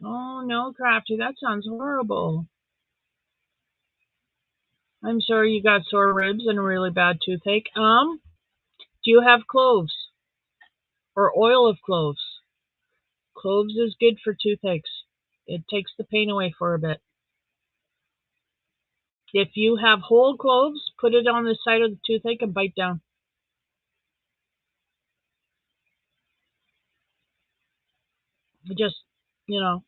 Oh no, Crafty, that sounds horrible. I'm sorry you got sore ribs and a really bad toothache. Do you have cloves or oil of cloves? Cloves is good for toothaches. It takes the pain away for a bit. If you have whole cloves, put it on the side of the toothache and bite down. Just, you know,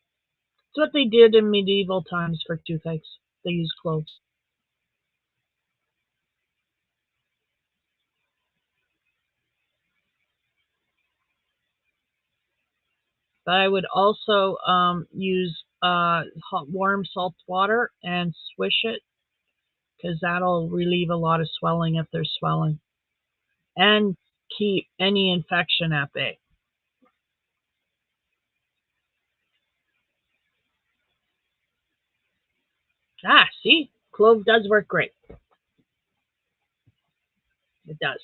it's what they did in medieval times for toothaches. They used cloves. But I would also use hot, warm salt water and swish it because that'll relieve a lot of swelling if there's swelling and keep any infection at bay. Ah, see? Clove does work great. It does.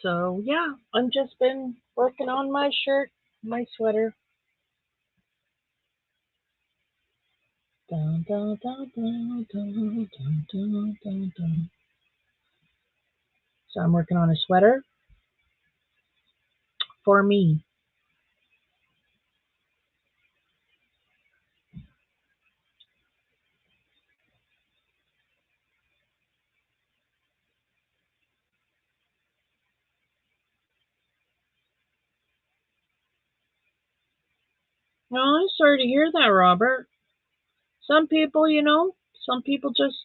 So, yeah, I've just been working on my shirt, my sweater. Dun, dun, dun, dun, dun, dun, dun, dun, dun. So I'm working on a sweater for me. Oh, I'm sorry to hear that, Robert. Some people, some people just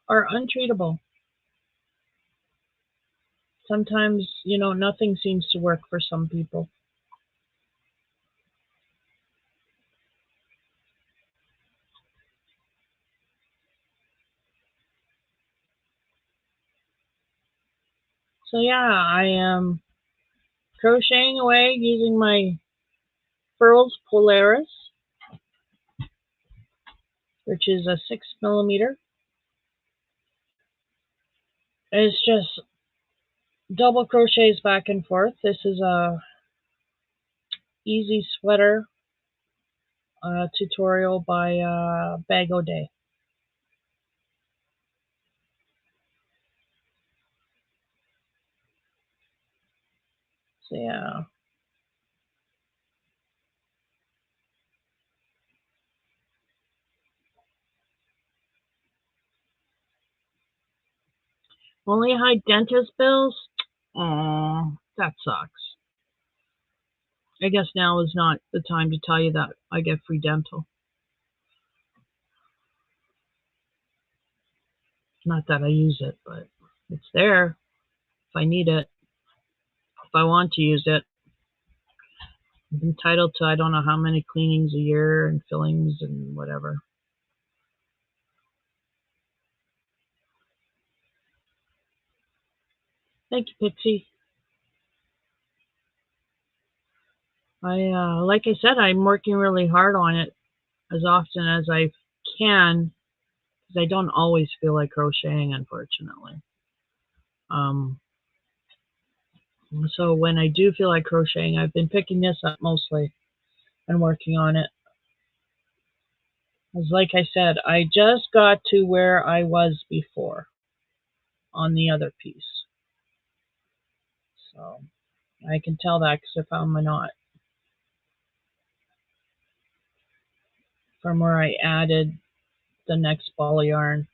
are untreatable. Sometimes, nothing seems to work for some people. So yeah, I am crocheting away using my Furls Polaris, which is a 6 millimeter. It's just double crochets back and forth. This is a easy sweater tutorial by Bag O Day. So yeah, only high dentist bills. Oh, that sucks. I guess now is not the time to tell you that I get free dental. Not that I use it, but it's there if I need it, if I want to use it. I'm entitled to I don't know how many cleanings a year and fillings and whatever. Thank you, Pixie. Like I said, I'm working really hard on it as often as I can because I don't always feel like crocheting, unfortunately. Um, so when I do feel like crocheting, I've been picking this up mostly and working on it. Because like I said, I just got to where I was before on the other piece. So I can tell that because I found my knot from where I added the next ball of yarn.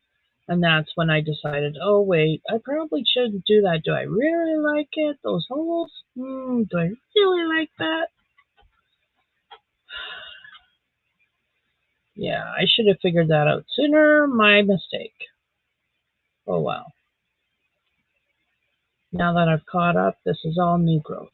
And that's when I decided, oh wait, I probably shouldn't do that. Do I really like it? Those holes? Do I really like that? Yeah, I should have figured that out sooner. My mistake. Oh well. Now that I've caught up, this is all new growth.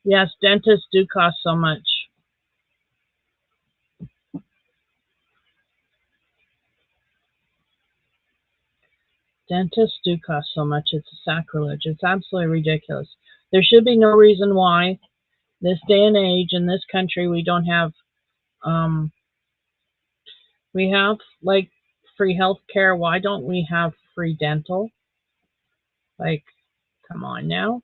Yes, dentists do cost so much. Dentists do cost so much, it's a sacrilege. It's absolutely ridiculous. There should be no reason why, this day and age, in this country, we don't have, we have, like, free health care. Why don't we have free dental? Like, come on now.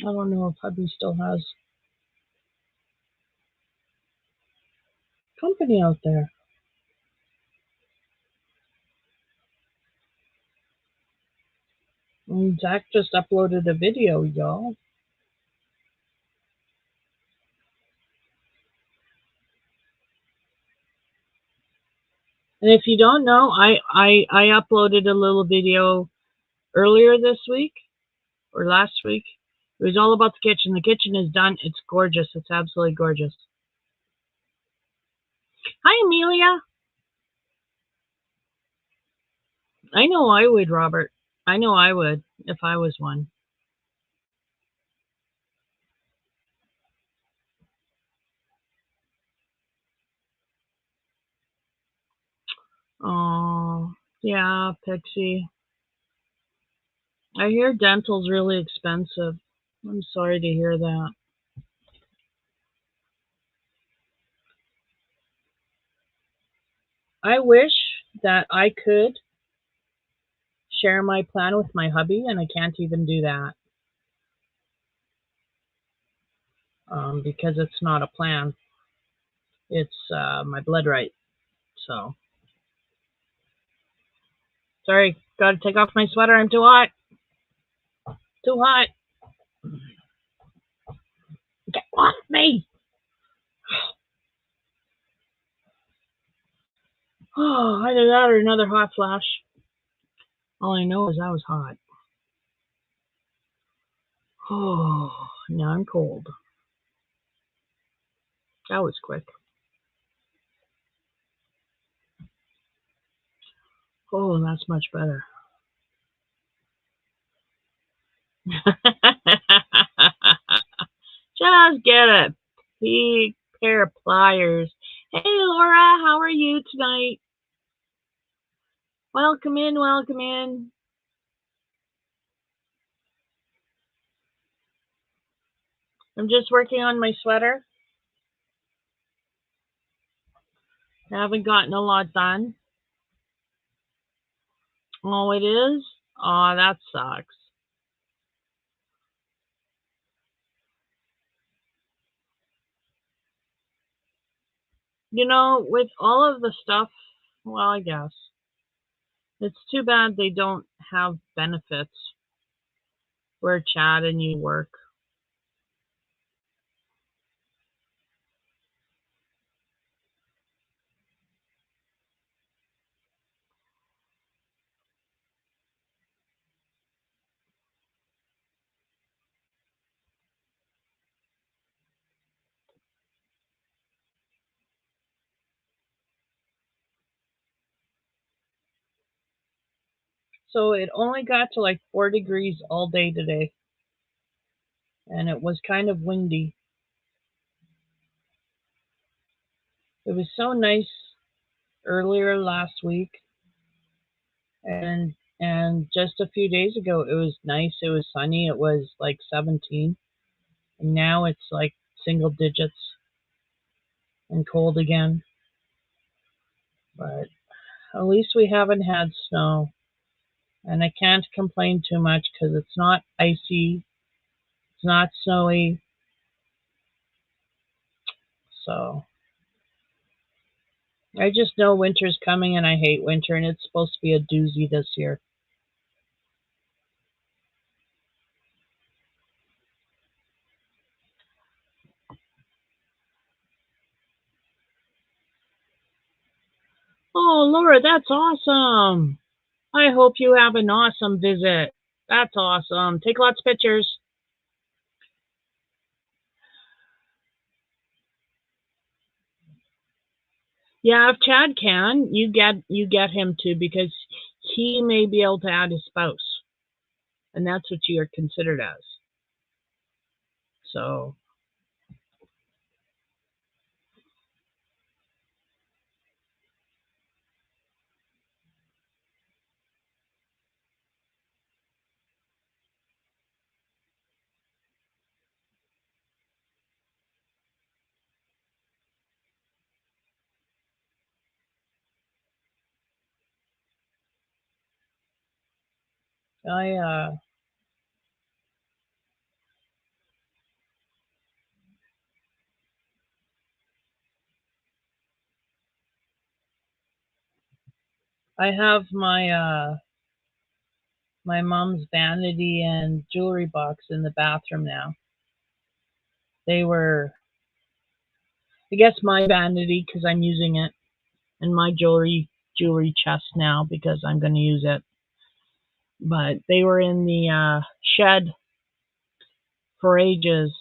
I don't know if hubby still has company out there. And Zach just uploaded a video, y'all. And if you don't know, I uploaded a little video earlier this week or last week. It was all about the kitchen. The kitchen is done. It's gorgeous. It's absolutely gorgeous. Hi, Amelia. I know I would, Robert. I know I would if I was one. Oh, yeah, Pixie. I hear dental's really expensive. I'm sorry to hear that. I wish that I could share my plan with my hubby, and I can't even do that because it's not a plan. It's my blood right. So, sorry, gotta take off my sweater. I'm too hot. Too hot. Get off me! Oh, either that or another hot flash. All I know is I was hot. Oh, now I'm cold. That was quick. Oh, that's much better. Just get a big pair of pliers. Hey, Laura, how are you tonight? Welcome in, welcome in. I'm just working on my sweater. I haven't gotten a lot done. Oh, it is? Oh, that sucks. You know, with all of the stuff, well, I guess. It's too bad they don't have benefits where Chad and you work. So it only got to like 4 degrees all day today. And it was kind of windy. It was so nice earlier last week. And just a few days ago it was nice. It was sunny. It was like 17. And now it's like single digits and cold again. But at least we haven't had snow. And I can't complain too much because it's not icy. It's not snowy. So I just know winter's coming and I hate winter, and it's supposed to be a doozy this year. Oh, Laura, that's awesome. I hope you have an awesome visit. That's awesome. Take lots of pictures. Yeah, if Chad can, you get him to, because he may be able to add his spouse, and that's what you are considered as. So I I have my mom's vanity and jewelry box in the bathroom now. They were, I guess, my vanity because I'm using it, and my jewelry chest now because I'm going to use it. But they were in the shed for ages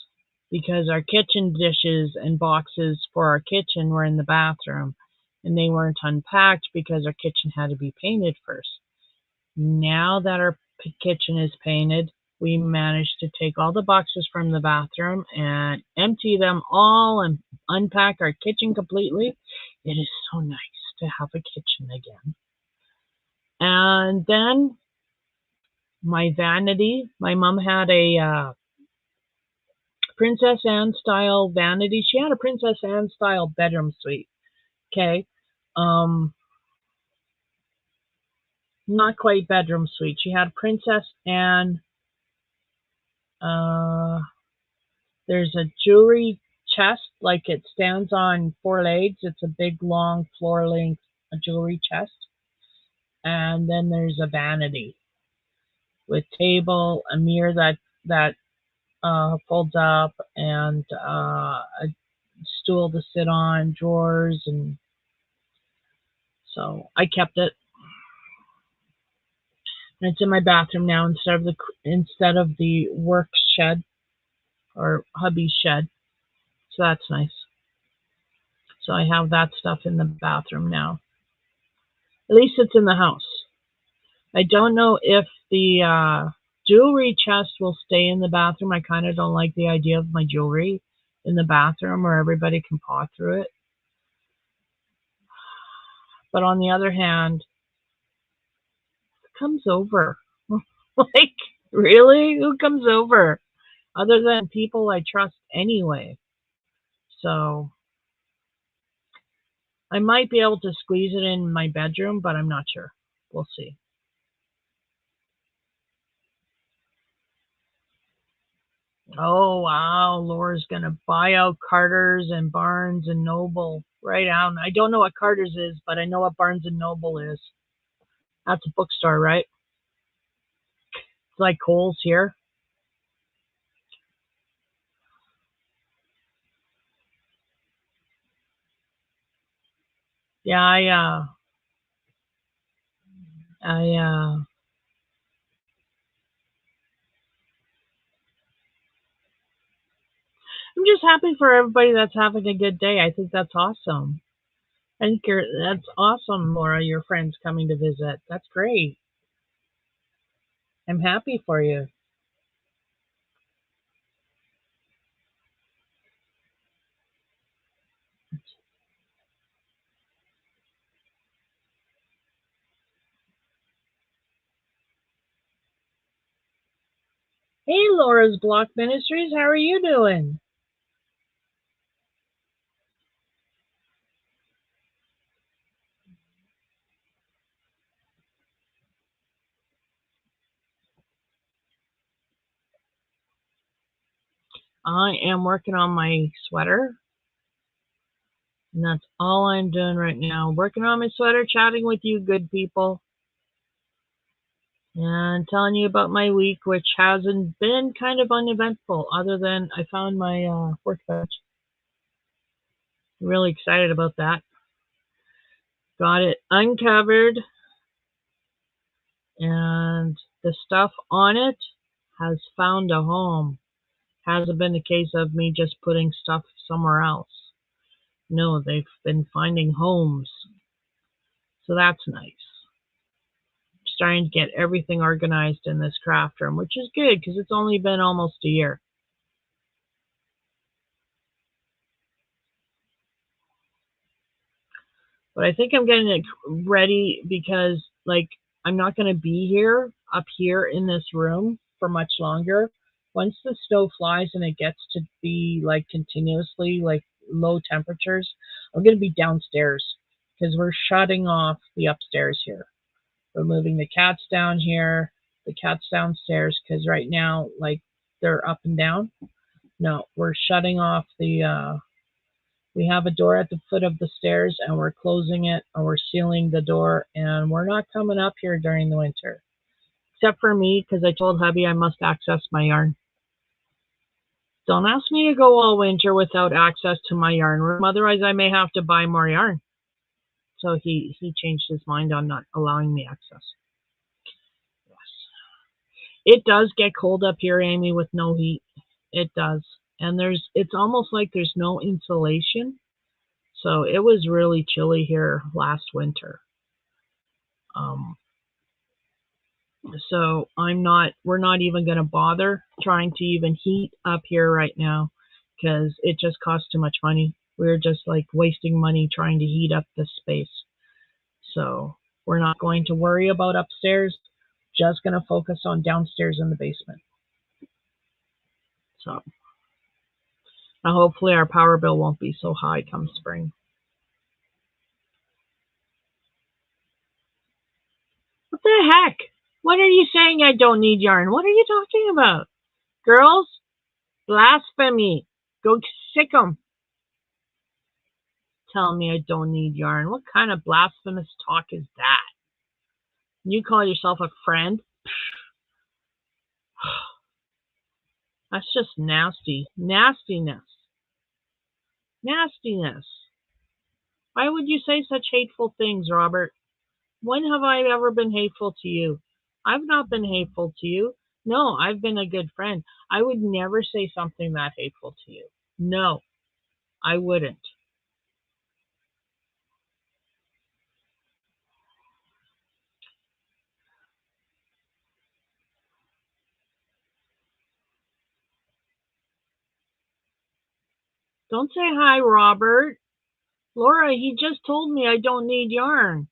because our kitchen dishes and boxes for our kitchen were in the bathroom, and they weren't unpacked because our kitchen had to be painted first. Now that our kitchen is painted, we managed to take all the boxes from the bathroom and empty them all and unpack our kitchen completely. It is so nice to have a kitchen again. And then my vanity, my mom had a Princess Anne style vanity. She had a Princess Anne style bedroom suite. Okay. Um, Not quite bedroom suite. She had Princess Anne. Uh, there's a jewelry chest, like it stands on four legs. It's a big, long, floor length jewelry chest. And then there's a vanity with table, a mirror that folds up, and a stool to sit on, drawers, and so I kept it. And it's in my bathroom now instead of the work shed or hubby's shed. So that's nice. So I have that stuff in the bathroom now. At least it's in the house. I don't know if the jewelry chest will stay in the bathroom. I kind of don't like the idea of my jewelry in the bathroom where everybody can paw through it. But on the other hand, who comes over? Like, really? Who comes over? Other than people I trust anyway. So I might be able to squeeze it in my bedroom, but I'm not sure. We'll see. Oh wow, Laura's gonna buy out Carter's and Barnes and Noble right now. I don't know what Carter's is, but I know what Barnes and Noble is. That's a bookstore, right? It's like Kohl's here. Yeah, I I'm just happy for everybody that's having a good day. I think that's awesome. That's awesome, Laura. Your friends coming to visit. That's great. I'm happy for you. Hey, Laura's Block Ministries. How are you doing? I am working on my sweater, and that's all I'm doing right now. Working on my sweater, chatting with you good people, and telling you about my week, which hasn't been kind of uneventful, other than I found my workbench. Really excited about that. Got it uncovered, and the stuff on it has found a home. Hasn't been a case of me just putting stuff somewhere else. No, they've been finding homes. So that's nice. Starting to get everything organized in this craft room, which is good because it's only been almost a year. But I think I'm getting it ready because, like, I'm not going to be here up here in this room for much longer. Once the stove flies and it gets to be like continuously like low temperatures, I'm going to be downstairs because we're shutting off the upstairs here. We're moving the cats down here, the cats downstairs because right now, like, they're up and down. No, we're shutting off the we have a door at the foot of the stairs and we're closing it or we're sealing the door and we're not coming up here during the winter. Except for me because I told hubby I must access my yarn. Don't ask me to go all winter without access to my yarn room, otherwise I may have to buy more yarn. So he changed his mind on not allowing me access. Yes. It does get cold up here, Amy, with no heat. It does. And it's almost like there's no insulation. So it was really chilly here last winter. So we're not even going to bother trying to even heat up here right now because it just costs too much money. We're just like wasting money trying to heat up this space. So we're not going to worry about upstairs, just going to focus on downstairs in the basement. So now hopefully our power bill won't be so high come spring. What the heck? What are you saying I don't need yarn? What are you talking about? Girls, blasphemy. Go sick 'em. Tell me I don't need yarn. What kind of blasphemous talk is that? You call yourself a friend? That's just nasty. Nastiness. Nastiness. Why would you say such hateful things, Robert? When have I ever been hateful to you? I've not been hateful to you. No, I've been a good friend. I would never say something that hateful to you. No, I wouldn't. Don't say hi, Robert. Laura, he just told me I don't need yarn.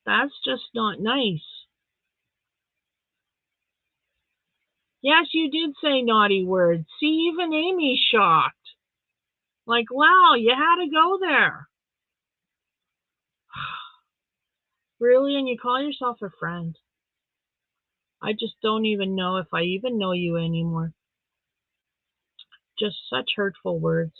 That's just not nice. Yes, you did say naughty words. See, even Amy's shocked. Like, wow, you had to go there. Really? And you call yourself a friend? I just don't even know if I even know you anymore. Just such hurtful words.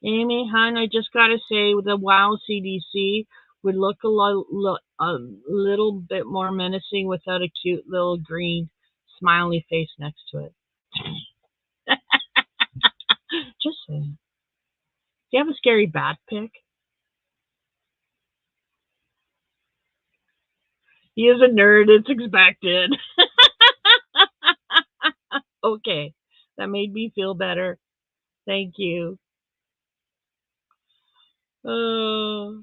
Amy, hon, I just gotta say, the WOW CDC would look a little bit more menacing without a cute little green smiley face next to it. Just saying. Do you have a scary bat pic? He is a nerd. It's expected. Okay, that made me feel better. Thank you. Oh.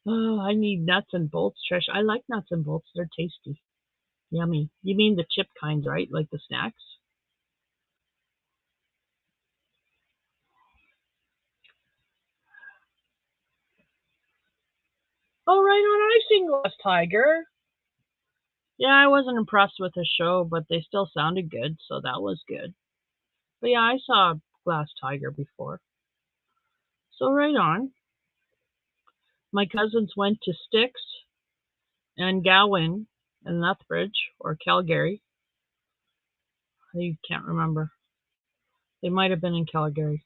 Oh, I need nuts and bolts, Trish. I like nuts and bolts. They're tasty. Yummy. You mean the chip kind, right? Like the snacks? Oh, right on. I've seen Glass Tiger. Yeah, I wasn't impressed with the show, but they still sounded good, so that was good. But yeah, I saw Glass Tiger before. So right on. My cousins went to Styx and Gowan in Lethbridge or Calgary. I can't remember. They might have been in Calgary.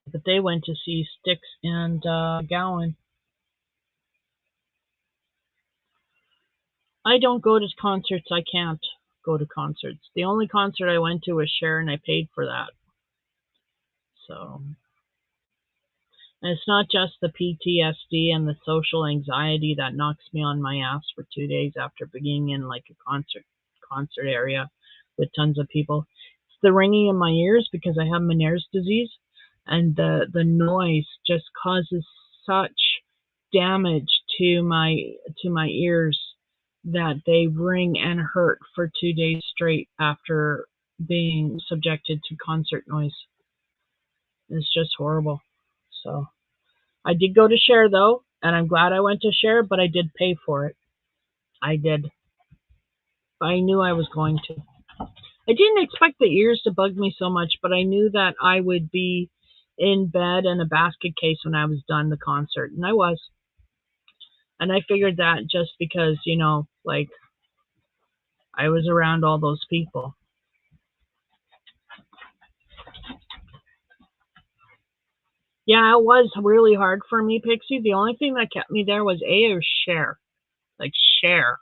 But they went to see Styx and Gowan. I don't go to concerts. I can't go to concerts. The only concert I went to was Cher, and I paid for that. So, and it's not just the PTSD and the social anxiety that knocks me on my ass for 2 days after being in like a concert area with tons of people. It's the ringing in my ears because I have Meniere's disease, and the noise just causes such damage to my ears that they ring and hurt for 2 days straight after being subjected to concert noise. It's just horrible. So I did go to Cher though, and I'm glad I went to Cher, but I did pay for it. I did. I knew I was going to. I didn't expect the ears to bug me so much, but I knew that I would be in bed in a basket case when I was done the concert, and I was. And I figured that just because, like I was around all those people. Yeah, it was really hard for me, Pixie. The only thing that kept me there was Cher. Like Cher.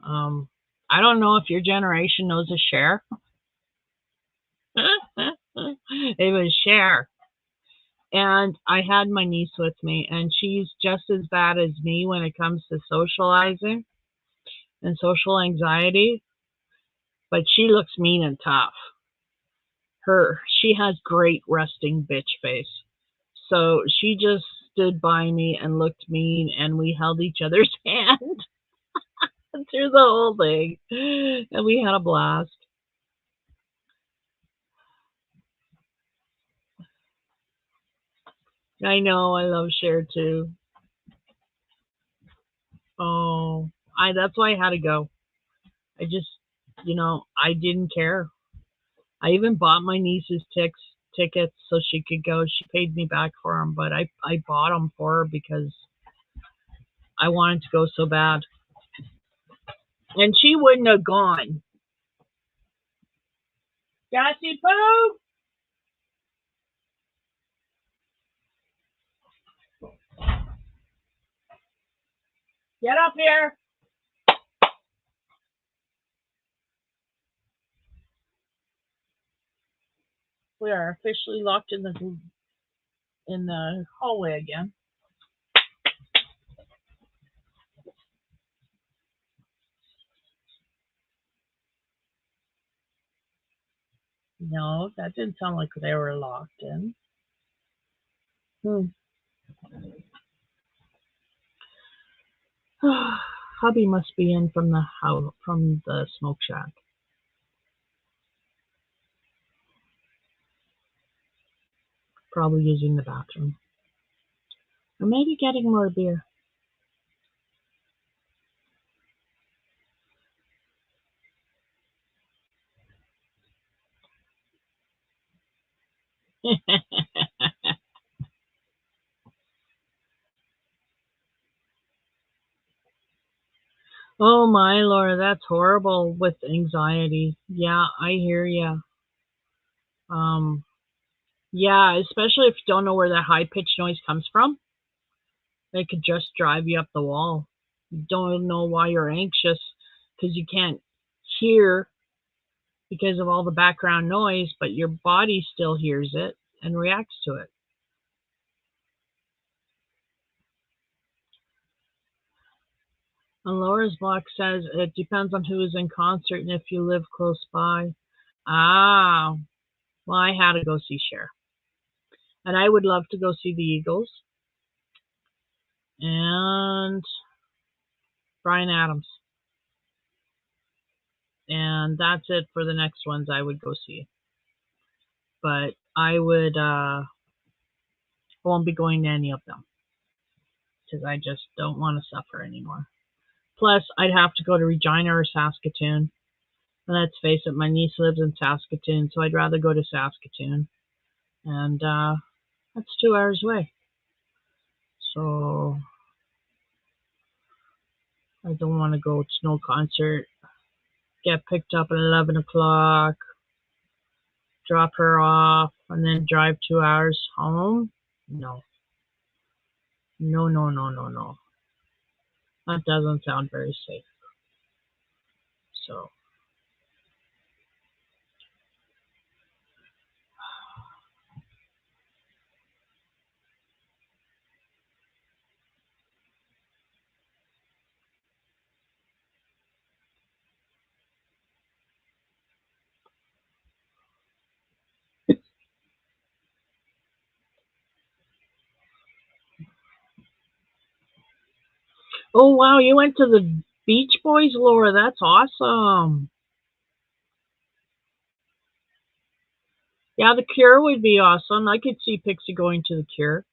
Um, I don't know if your generation knows a Cher. It was Cher. And I had my niece with me, and she's just as bad as me when it comes to socializing and social anxiety, but she looks mean and tough. She has great resting bitch face. So she just stood by me and looked mean, and we held each other's hand through the whole thing, and we had a blast. I know, I love Cher too. Oh, that's why I had to go. I just, I didn't care. I even bought my niece's tickets so she could go. She paid me back for them, but I bought them for her because I wanted to go so bad. And she wouldn't have gone. Gassy Poo! Get up here! We are officially locked in the hallway again. No, that didn't sound like they were locked in. Hubby must be in from the house, from the smoke shack. Probably using the bathroom. Or maybe getting more beer. Oh my, Laura, that's horrible with anxiety. Yeah, I hear ya. Um, yeah, especially if you don't know where that high pitched noise comes from. It could just drive you up the wall. You don't know why you're anxious because you can't hear because of all the background noise, but your body still hears it and reacts to it. And Laura's box says it depends on who is in concert and if you live close by. Ah, well, I had to go see Cher. And I would love to go see the Eagles and Bryan Adams. And that's it for the next ones I would go see. But I won't be going to any of them because I just don't want to suffer anymore. Plus, I'd have to go to Regina or Saskatoon. And let's face it, my niece lives in Saskatoon, so I'd rather go to Saskatoon. And that's 2 hours away. So I don't want to go to no concert, get picked up at 11 o'clock, drop her off, and then drive 2 hours home. No. No, no, no, no, no. That doesn't sound very safe. So. Oh wow, you went to the Beach Boys, Laura. That's awesome. Yeah, the Cure would be awesome. I could see Pixie going to the Cure.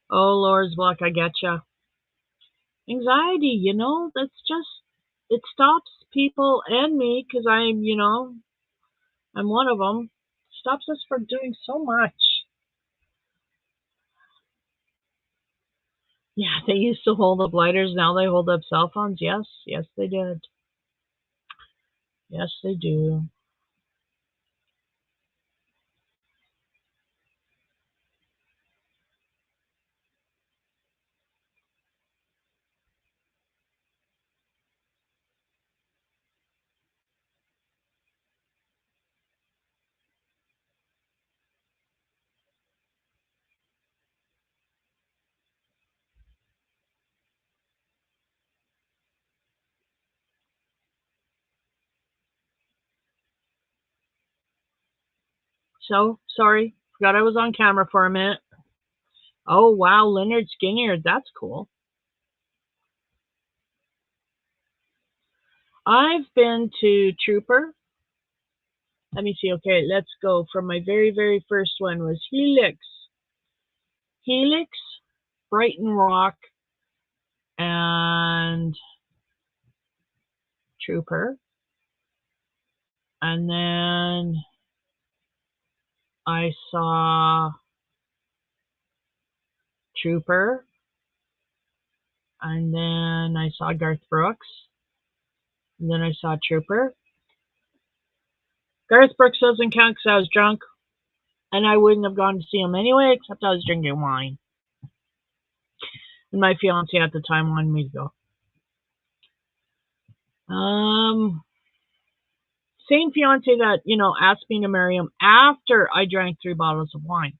Oh, Laura's Block, I getcha. Anxiety, that's just, it stops people and me, because I'm one of them. Stops us from doing so much. Yeah, they used to hold up lighters. Now they hold up cell phones. Yes, yes, they did. Yes, they do. So, sorry. Forgot I was on camera for a minute. Oh, wow. Leonard Skinner. That's cool. I've been to Trooper. Let me see. Okay, let's go from my very, very first one was Helix. Helix, Brighton Rock, and Trooper. And then I saw Trooper. And then I saw Garth Brooks. And then I saw Trooper. Garth Brooks doesn't count because I was drunk. And I wouldn't have gone to see him anyway, except I was drinking wine. And my fiance at the time wanted me to go. Same fiance that, asked me to marry him after I drank 3 bottles of wine.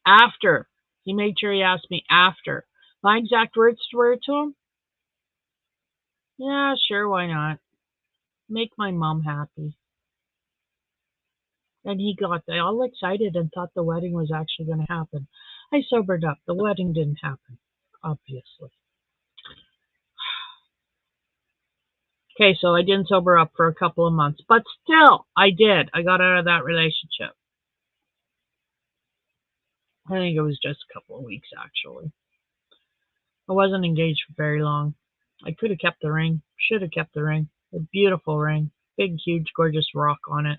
After. He made sure he asked me after. My exact words were to him, yeah, sure, why not? Make my mom happy. And he got all excited and thought the wedding was actually going to happen. I sobered up. The wedding didn't happen, obviously. Okay, so I didn't sober up for a couple of months, but still, I did. I got out of that relationship. I think it was just a couple of weeks, actually. I wasn't engaged for very long. I could have kept the ring. Should have kept the ring. A beautiful ring. Big, huge, gorgeous rock on it.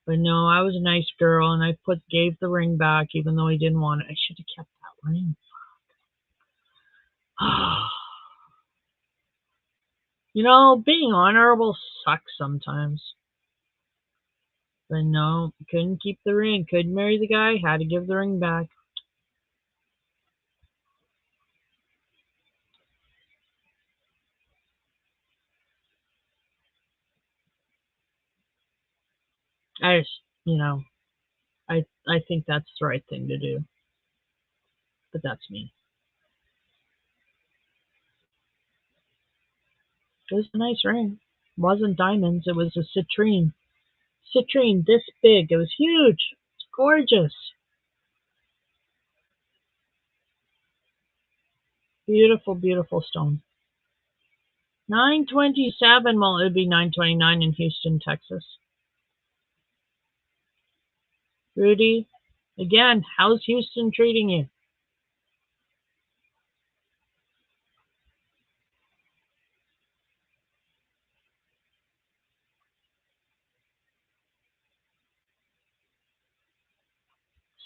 But no, I was a nice girl, and I gave the ring back, even though he didn't want it. I should have kept that ring. Being honorable sucks sometimes. But no, couldn't keep the ring. Couldn't marry the guy. Had to give the ring back. I just, I think that's the right thing to do. But that's me. It was a nice ring. It wasn't diamonds. It was a citrine. Citrine this big. It was huge. It's gorgeous. Beautiful, beautiful stone. 927. Well, it would be 929 in Houston, Texas. Rudy, again, how's Houston treating you?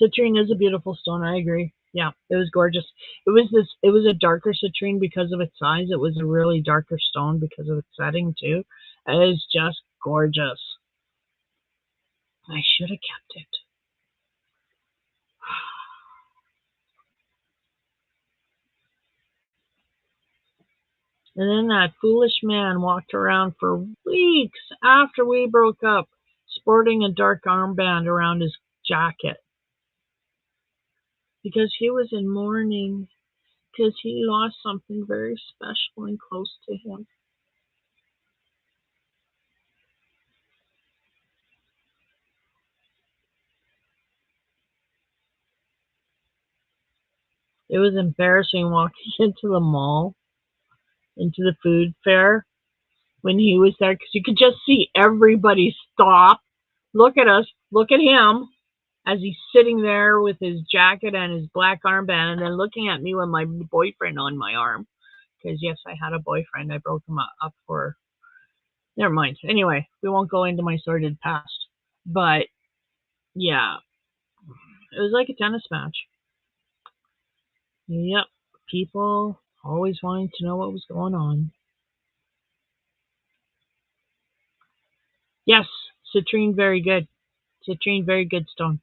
Citrine is a beautiful stone. I agree. Yeah, it was gorgeous. It was a darker citrine because of its size. It was a really darker stone because of its setting too. It is just gorgeous. I should have kept it. And then that foolish man walked around for weeks after we broke up, sporting a dark armband around his jacket because he was in mourning because he lost something very special and close to him. It was embarrassing walking into the mall, into the food fair when he was there because you could just see everybody stop, look at us, look at him as he's sitting there with his jacket and his black armband and then looking at me with my boyfriend on my arm. Because, yes, I had a boyfriend. I broke him up for. Never mind. Anyway, we won't go into my sordid past. But, yeah, it was like a tennis match. Yep. People always wanting to know what was going on. Yes, citrine, very good. Citrine, very good stone.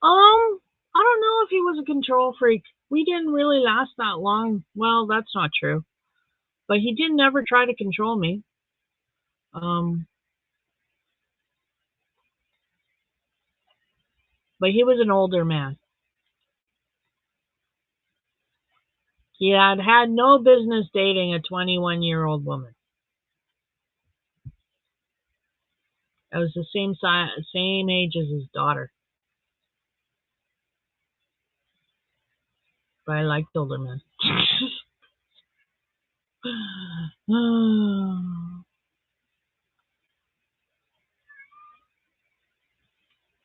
I don't know if he was a control freak. We didn't really last that long. Well, that's not true. But he did never try to control me. Um, but he was an older man. He had had no business dating a 21-year-old woman. I was the same age as his daughter. But I liked older men.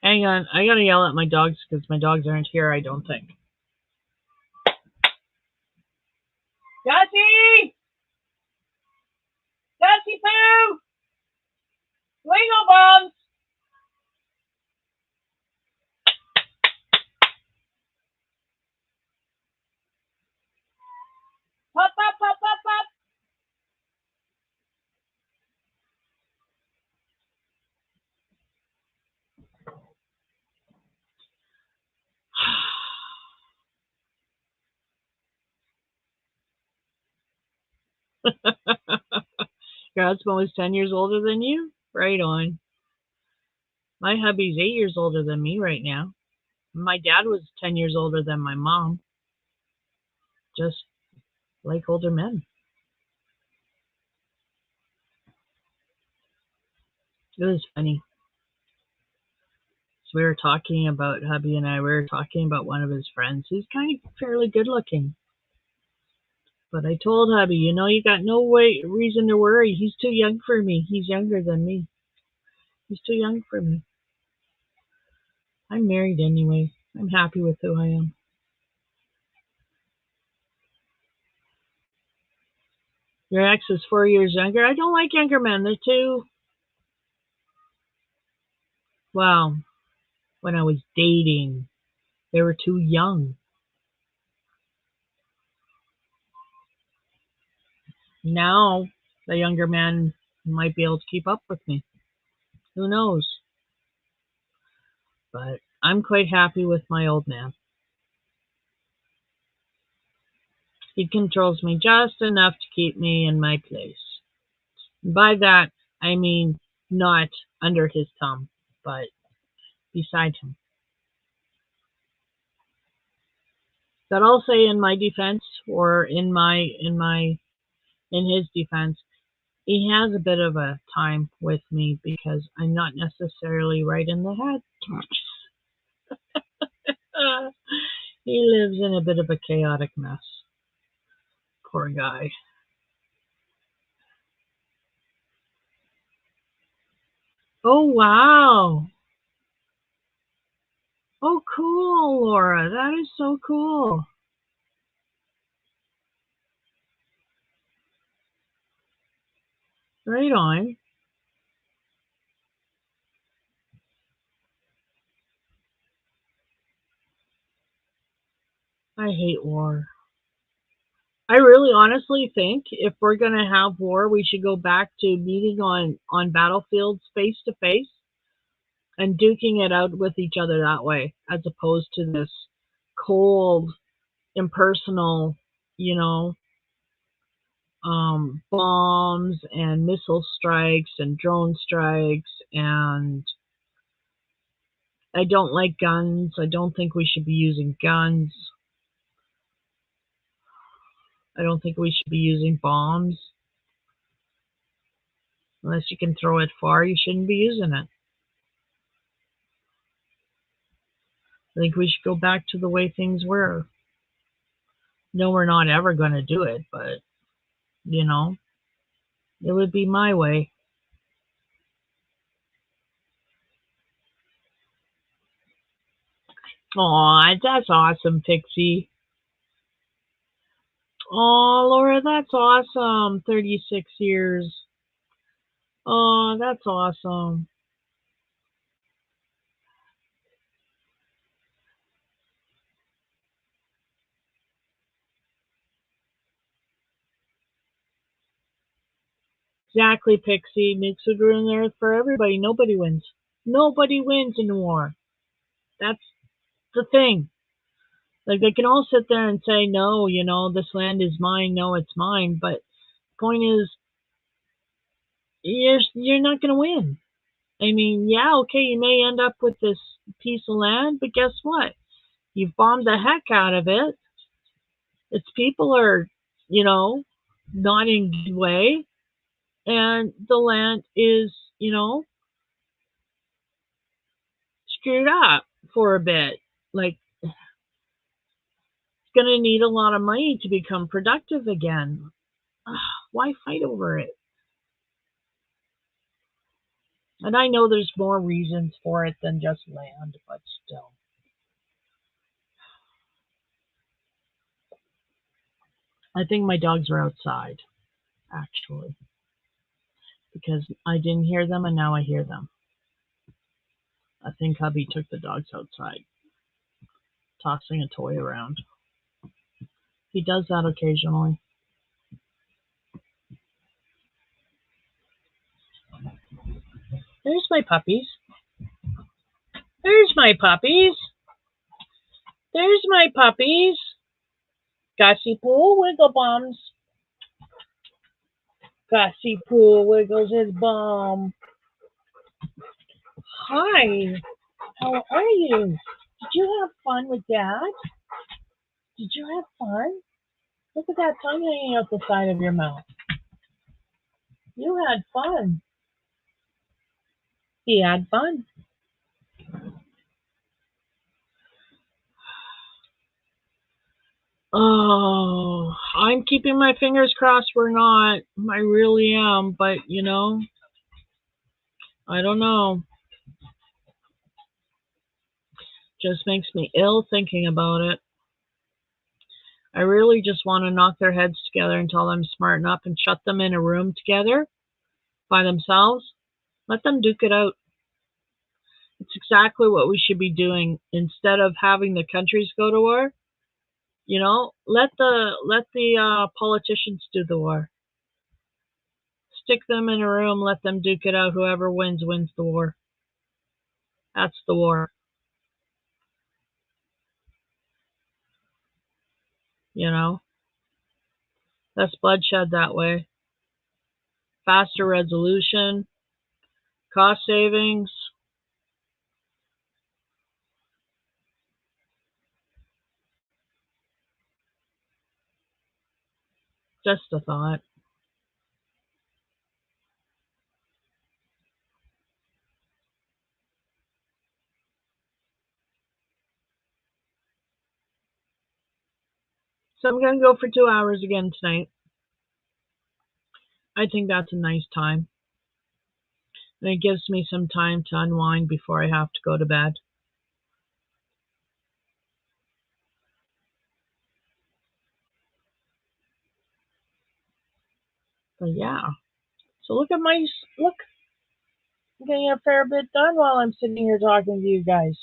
Hang on, I gotta yell at my dogs because my dogs aren't here, I don't think. Dusty! Dusty Poo! Wingle bombs! Pop, pop, pop, pop, pop! Your husband was 10 years older than you? Right on. My hubby's 8 years older than me right now. My dad was 10 years older than my mom. Just like older men. It was funny. So we were talking about, hubby and I, we were talking about one of his friends. He's kind of fairly good looking. But I told hubby, you got no reason to worry. He's too young for me. He's younger than me. He's too young for me. I'm married anyway. I'm happy with who I am. Your ex is 4 years younger. I don't like younger men. They're too, well, when I was dating, they were too young. Now, the younger man might be able to keep up with me. Who knows? But I'm quite happy with my old man. He controls me just enough to keep me in my place. By that, I mean not under his thumb, but beside him. But I'll say in my defense, or in his defense, he has a bit of a time with me because I'm not necessarily right in the head. He lives in a bit of a chaotic mess. Poor guy. Oh, wow. Oh, cool, Laura. That is so cool. Right on. I hate war. I really honestly think if we're going to have war, we should go back to meeting on battlefields face to face and duking it out with each other that way, as opposed to this cold impersonal, you know, bombs and missile strikes and drone strikes, and I don't like guns. I don't think we should be using guns. I don't think we should be using bombs. Unless you can throw it far, you shouldn't be using it. I think we should go back to the way things were. No, we're not ever going to do it, but, you know, it would be my way. Aw, that's awesome, Pixie. Oh, Laura, that's awesome. 36 years. Oh, that's awesome. Exactly, Pixie. Nukes would ruin the earth for everybody. Nobody wins. Nobody wins in war. That's the thing. Like, they can all sit there and say, no, you know, this land is mine. No, it's mine. But the point is, you're not going to win. I mean, yeah, okay, you may end up with this piece of land, but guess what? You've bombed the heck out of it. Its people are, you know, not in a good way, and the land is, you know, screwed up for a bit. Like, it's going to need a lot of money to become productive again. Why fight over it? And I know there's more reasons for it than just land, but still. I think my dogs are outside, actually, because I didn't hear them and now I hear them. I think hubby took the dogs outside, tossing a toy around. He does that occasionally. There's my puppies. There's my puppies. There's my puppies. Gussie Poo wiggle bums. Gussie Poo wiggles his bum. Hi. How are you? Did you have fun with Dad? Did you have fun? Look at that tongue hanging out the side of your mouth. You had fun. He had fun. Oh, I'm keeping my fingers crossed we're not. I really am, but you know, I don't know. Just makes me ill thinking about it. I really just want to knock their heads together and tell them smart enough and shut them in a room together by themselves. Let them duke it out. It's exactly what we should be doing instead of having the countries go to war. You know, let the politicians do the war. Stick them in a room, let them duke it out. Whoever wins wins the war. That's the war. You know, less bloodshed that way. Faster resolution, cost savings. Just a thought. So I'm going to go for 2 hours again tonight. I think that's a nice time. And it gives me some time to unwind before I have to go to bed. But yeah. So look at my look. I'm getting a fair bit done while I'm sitting here talking to you guys.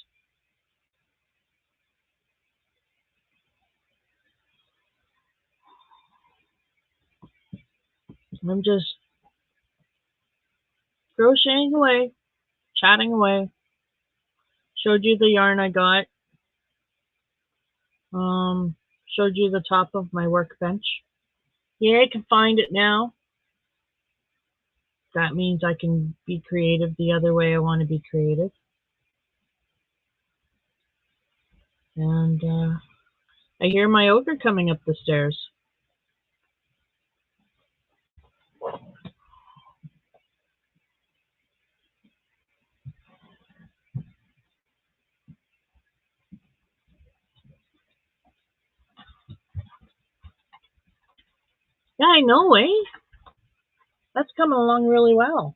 I'm just crocheting away, chatting away. Showed you the yarn I got. Showed you the top of my workbench. Yeah, I can find it now. That means I can be creative the other way I want to be creative. And I hear my ogre coming up the stairs. Yeah, I know, eh? That's coming along really well.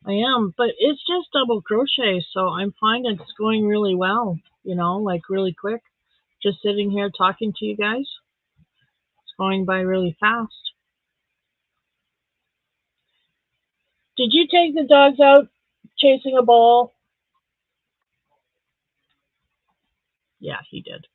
I am, but it's just double crochet, so I'm finding it's going really well, like really quick. Just sitting here talking to you guys. It's going by really fast. Did you take the dogs out chasing a ball? Yeah, he did.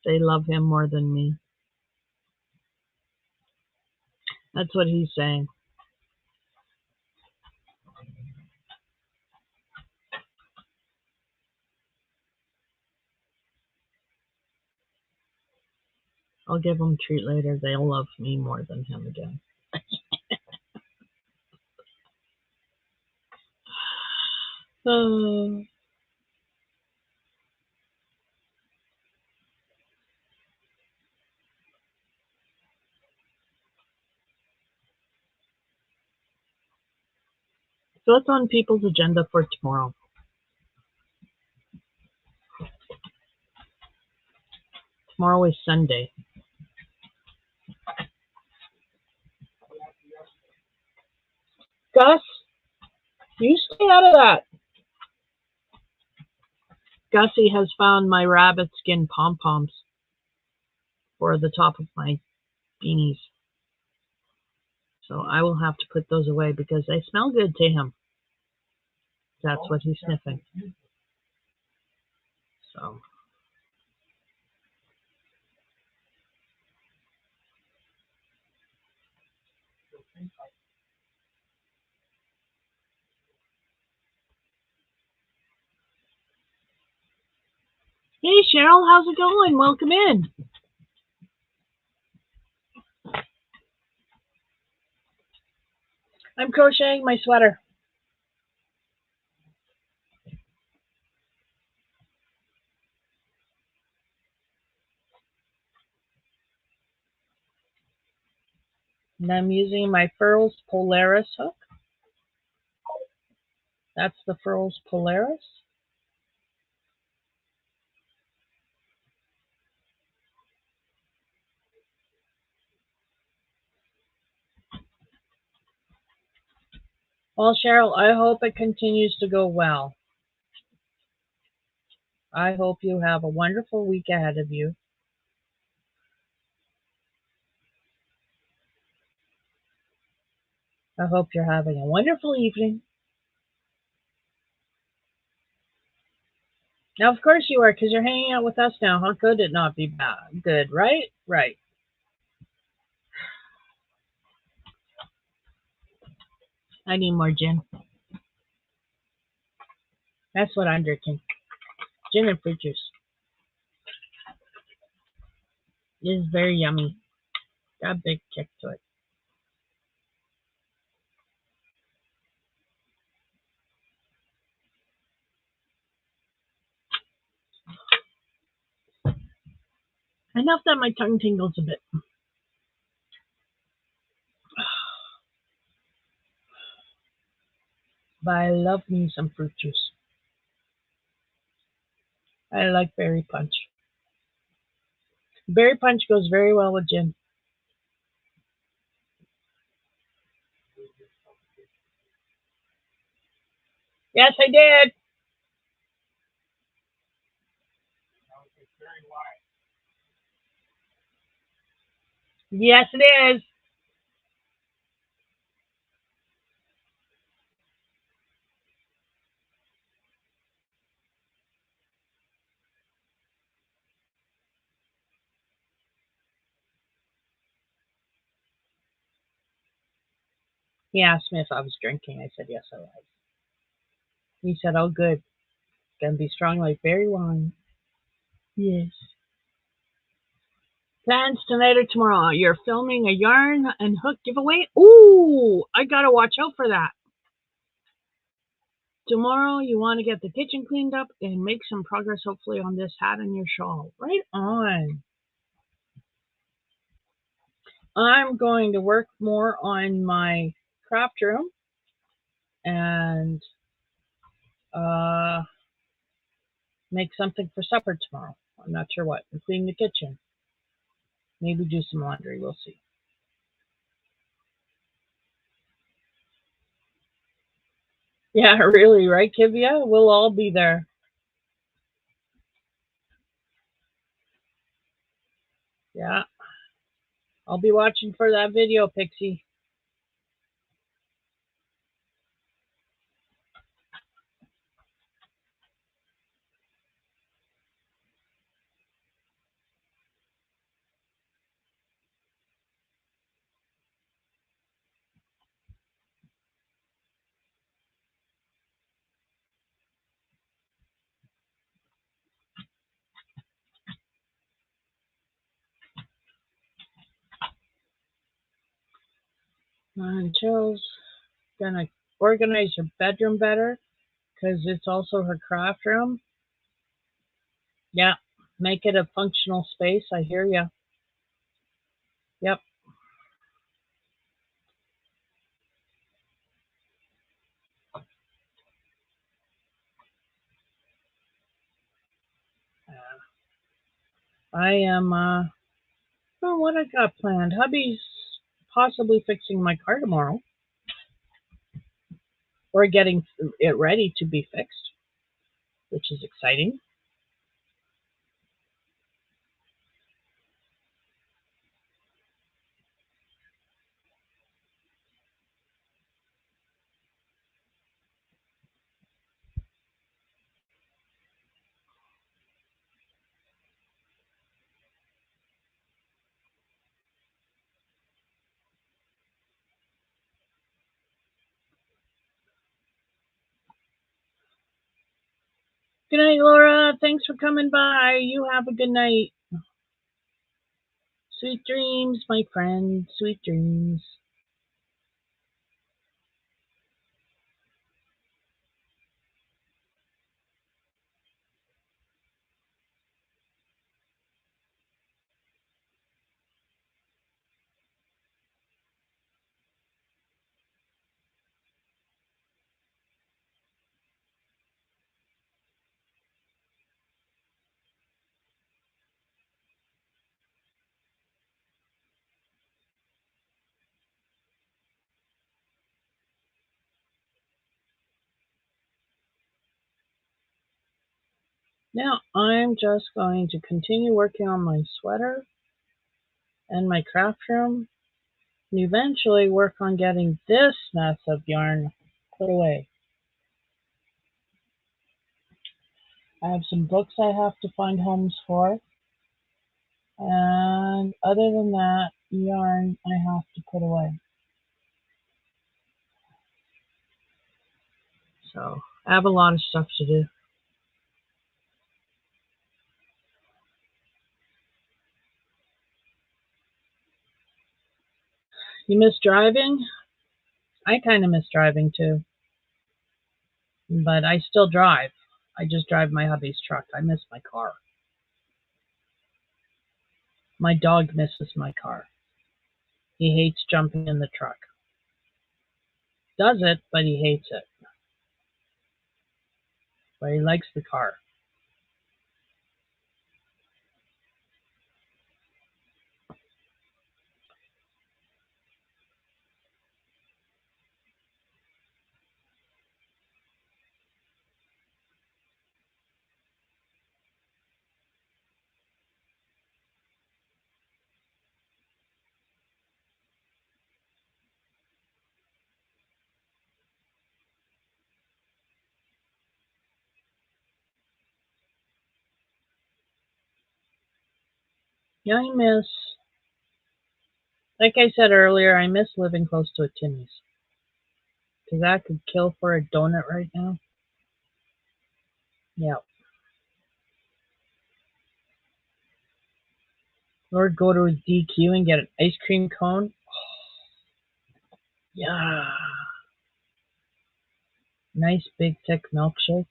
They love him more than me. That's what he's saying. I'll give them a treat later. They'll love me more than him again. So what's on people's agenda for tomorrow? Tomorrow is Sunday. Gus, you stay out of that. Gussie has found my rabbit skin pom-poms for the top of my beanies. So I will have to put those away because they smell good to him. That's what he's sniffing. So. Hey Cheryl, how's it going? Welcome in. I'm crocheting my sweater. And I'm using my Furls Polaris hook. That's the Furls Polaris. Well, Cheryl, I hope it continues to go well. I hope you have a wonderful week ahead of you. I hope you're having a wonderful evening. Now, of course you are, because you're hanging out with us now. How could it not be bad? Good, right? Right. I need more gin. That's what I'm drinking. Gin and fruit juice. It is very yummy. Got a big kick to it. Enough that my tongue tingles a bit. But I love me some fruit juice. I like berry punch. Berry punch goes very well with gin. Yes, I did. Yes, it is. He asked me if I was drinking. I said yes, I was. He said, "Oh, good. Gonna be strong like berry wine." Yes. Plans tonight or tomorrow? You're filming a yarn and hook giveaway? Ooh, I gotta watch out for that. Tomorrow you want to get the kitchen cleaned up and make some progress hopefully on this hat and your shawl. Right on. I'm going to work more on my craft room and make something for supper tomorrow. I'm not sure what. And clean the kitchen. Maybe do some laundry. We'll see. Yeah, really, right, Kivia? We'll all be there. Yeah. I'll be watching for that video, Pixie. And Jill's gonna organize her bedroom better because it's also her craft room. Yeah, make it a functional space. I hear ya. Yep. I am. Well, what I got planned? Hubby's possibly fixing my car tomorrow, or getting it ready to be fixed, which is exciting. Good night, Laura. Thanks for coming by. You have a good night. Sweet dreams, my friend. Sweet dreams. Now I'm just going to continue working on my sweater and my craft room and eventually work on getting this mess of yarn put away. I have some books I have to find homes for, and other than that, yarn I have to put away. So I have a lot of stuff to do. You miss driving? I kind of miss driving too, but I still drive. I just drive my hubby's truck. I miss my car. My dog misses my car. He hates jumping in the truck. Does it, but he hates it. But he likes the car. Yeah, I miss, like I said earlier, I miss living close to a Timmy's. Because that could kill for a donut right now. Yeah. Or go to a DQ and get an ice cream cone. Yeah. Nice big thick milkshake.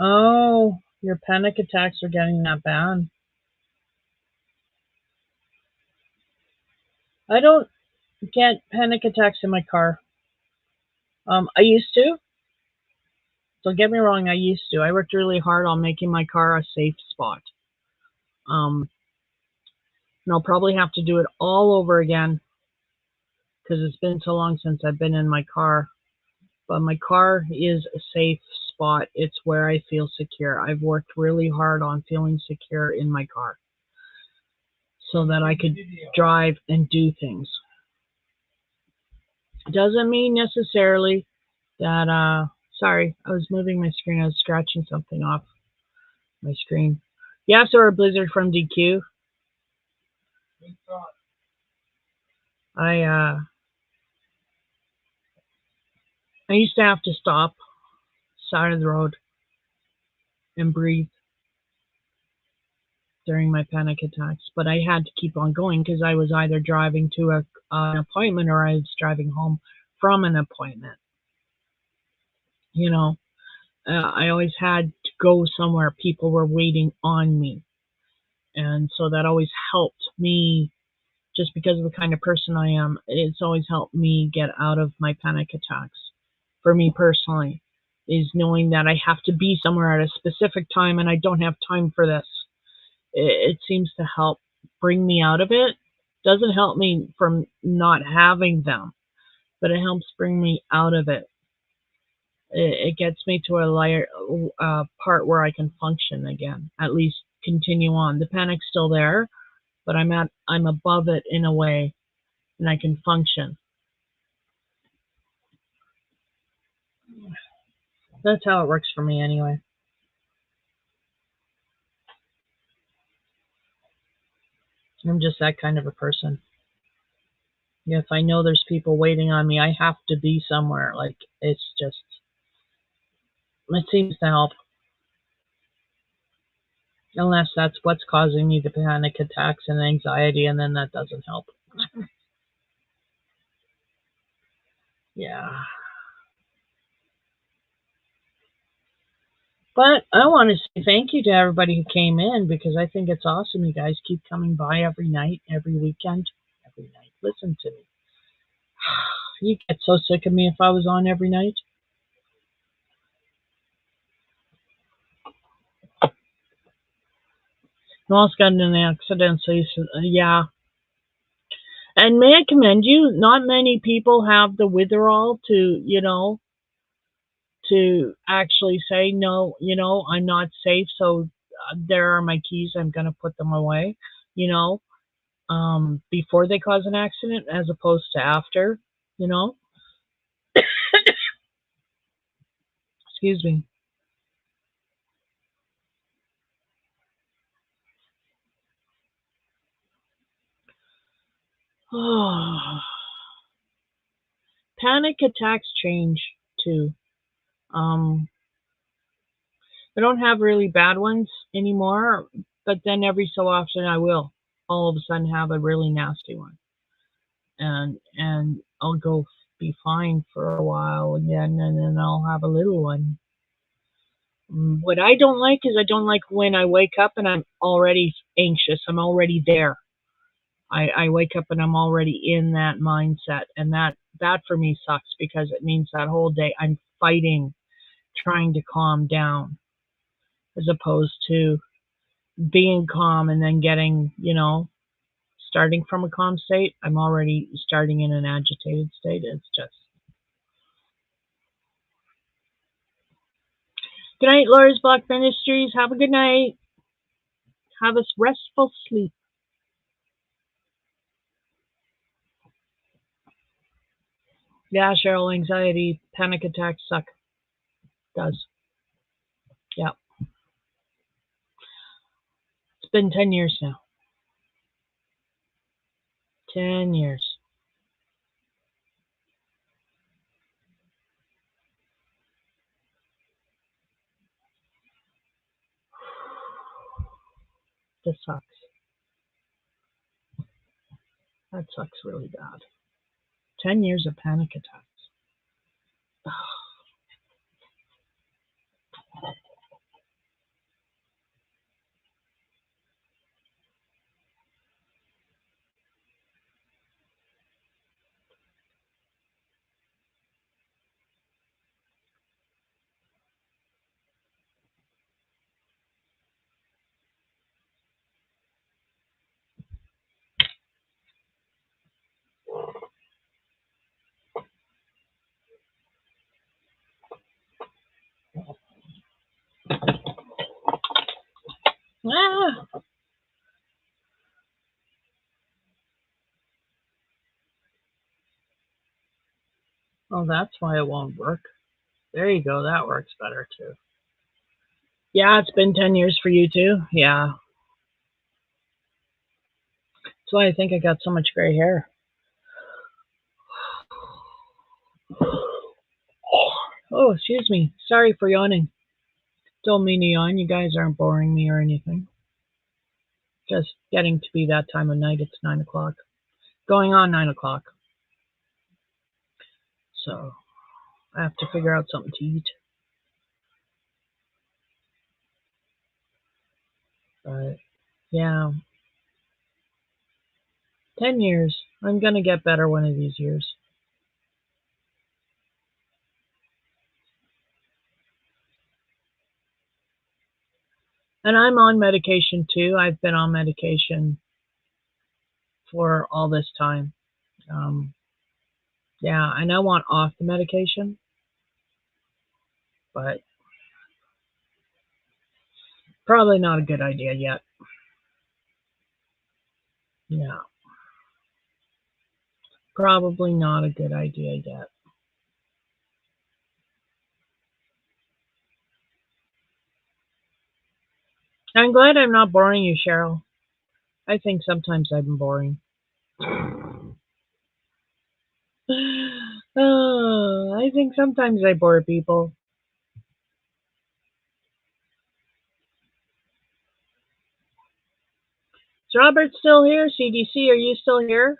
Oh, your panic attacks are getting that bad. I don't get panic attacks in my car. I used to. Don't get me wrong, I used to. I worked really hard on making my car a safe spot. Um, and I'll probably have to do it all over again because it's been so long since I've been in my car. But my car is a safe spot. It's where I feel secure. I've worked really hard on feeling secure in my car so that I could drive and do things. Doesn't mean necessarily that, sorry, I was moving my screen. I was scratching something off my screen. Yeah, so a blizzard from DQ. I used to have to stop side of the road and breathe during my panic attacks, but I had to keep on going because I was either driving to an appointment or I was driving home from an appointment. You know, I always had to go somewhere. People were waiting on me, and so that always helped me. Just because of the kind of person I am, it's always helped me get out of my panic attacks. For me personally, is knowing that I have to be somewhere at a specific time and I don't have time for this. It seems to help bring me out of it. Doesn't help me from not having them, but it helps bring me out of it. It gets me to a lighter part where I can function again, at least continue on. The panic's still there, but I'm above it in a way, and I can function. That's how it works for me anyway. I'm just that kind of a person. If I know there's people waiting on me, I have to be somewhere. Like, it's just, it seems to help. Unless that's what's causing me the panic attacks and anxiety, and then that doesn't help. Yeah. But I want to say thank you to everybody who came in because I think it's awesome. You guys keep coming by every night, every weekend, every night. Listen to me. You get so sick of me if I was on every night. Noel's got in an accident, so yeah. And may I commend you? Not many people have the witherall to actually say, no, I'm not safe, so there are my keys, I'm going to put them away, you know, before they cause an accident as opposed to after, you know. Excuse me. Panic attacks change too. Um, I don't have really bad ones anymore, but then every so often I will all of a sudden have a really nasty one, and I'll go be fine for a while again, and then I'll have a little one. What I don't like is I don't like when I wake up and I'm already anxious. I'm already there. I wake up and I'm already in that mindset, and that for me sucks because it means that whole day I'm fighting, trying to calm down, as opposed to being calm and then getting, starting from a calm state. I'm already starting in an agitated state. It's just. Good night, Laura's Block Ministries. Have a good night. Have a restful sleep. Yeah, Cheryl, anxiety, panic attacks suck. Does. Yeah. It's been 10 years now. 10 years. This sucks. That sucks really bad. 10 years of panic attacks. Ah! Oh, that's why it won't work. There you go. That works better too. Yeah, it's been 10 years for you too. Yeah. That's why I think I got so much gray hair. Oh, excuse me. Sorry for yawning. Don't mean to yawn. You guys aren't boring me or anything. Just getting to be that time of night. It's 9 o'clock. Going on 9 o'clock. So I have to figure out something to eat. But yeah, 10 years. I'm going to get better one of these years. And I'm on medication too. I've been on medication for all this time. Um, yeah, and I want off the medication, but probably not a good idea yet. Yeah, probably not a good idea yet. I'm glad I'm not boring you, Cheryl. I think sometimes I'm boring. Oh, I think sometimes I bore people. Is Robert still here? CDC, are you still here?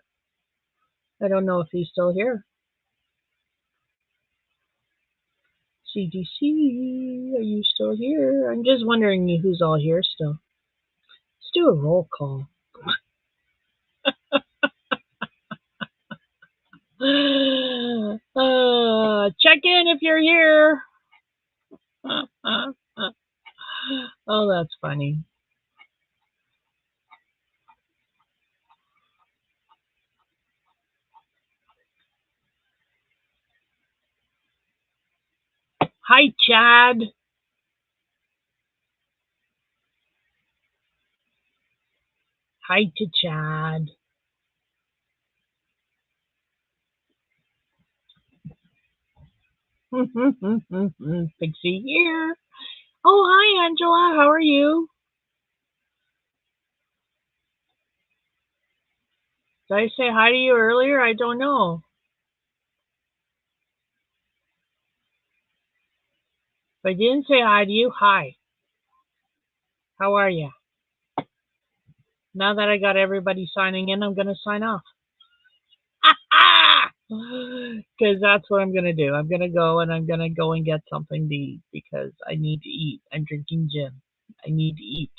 I don't know if he's still here. CDC, are you still here? I'm just wondering who's all here still. Let's do a roll call. Check in if you're here. Oh, that's funny. Hi, Chad. Hi to Chad. Pixie here. Oh, hi, Angela. How are you? Did I say hi to you earlier? I don't know. If I didn't say hi to you, hi. How are you? Now that I got everybody signing in, I'm going to sign off. Because that's what I'm going to do. I'm going to go and I'm going to go and get something to eat because I need to eat. I'm drinking gin. I need to eat.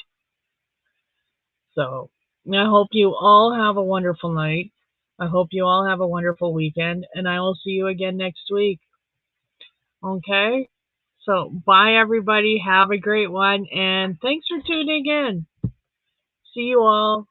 So I hope you all have a wonderful night. I hope you all have a wonderful weekend, and I will see you again next week. Okay? So, bye, everybody. Have a great one, and thanks for tuning in. See you all.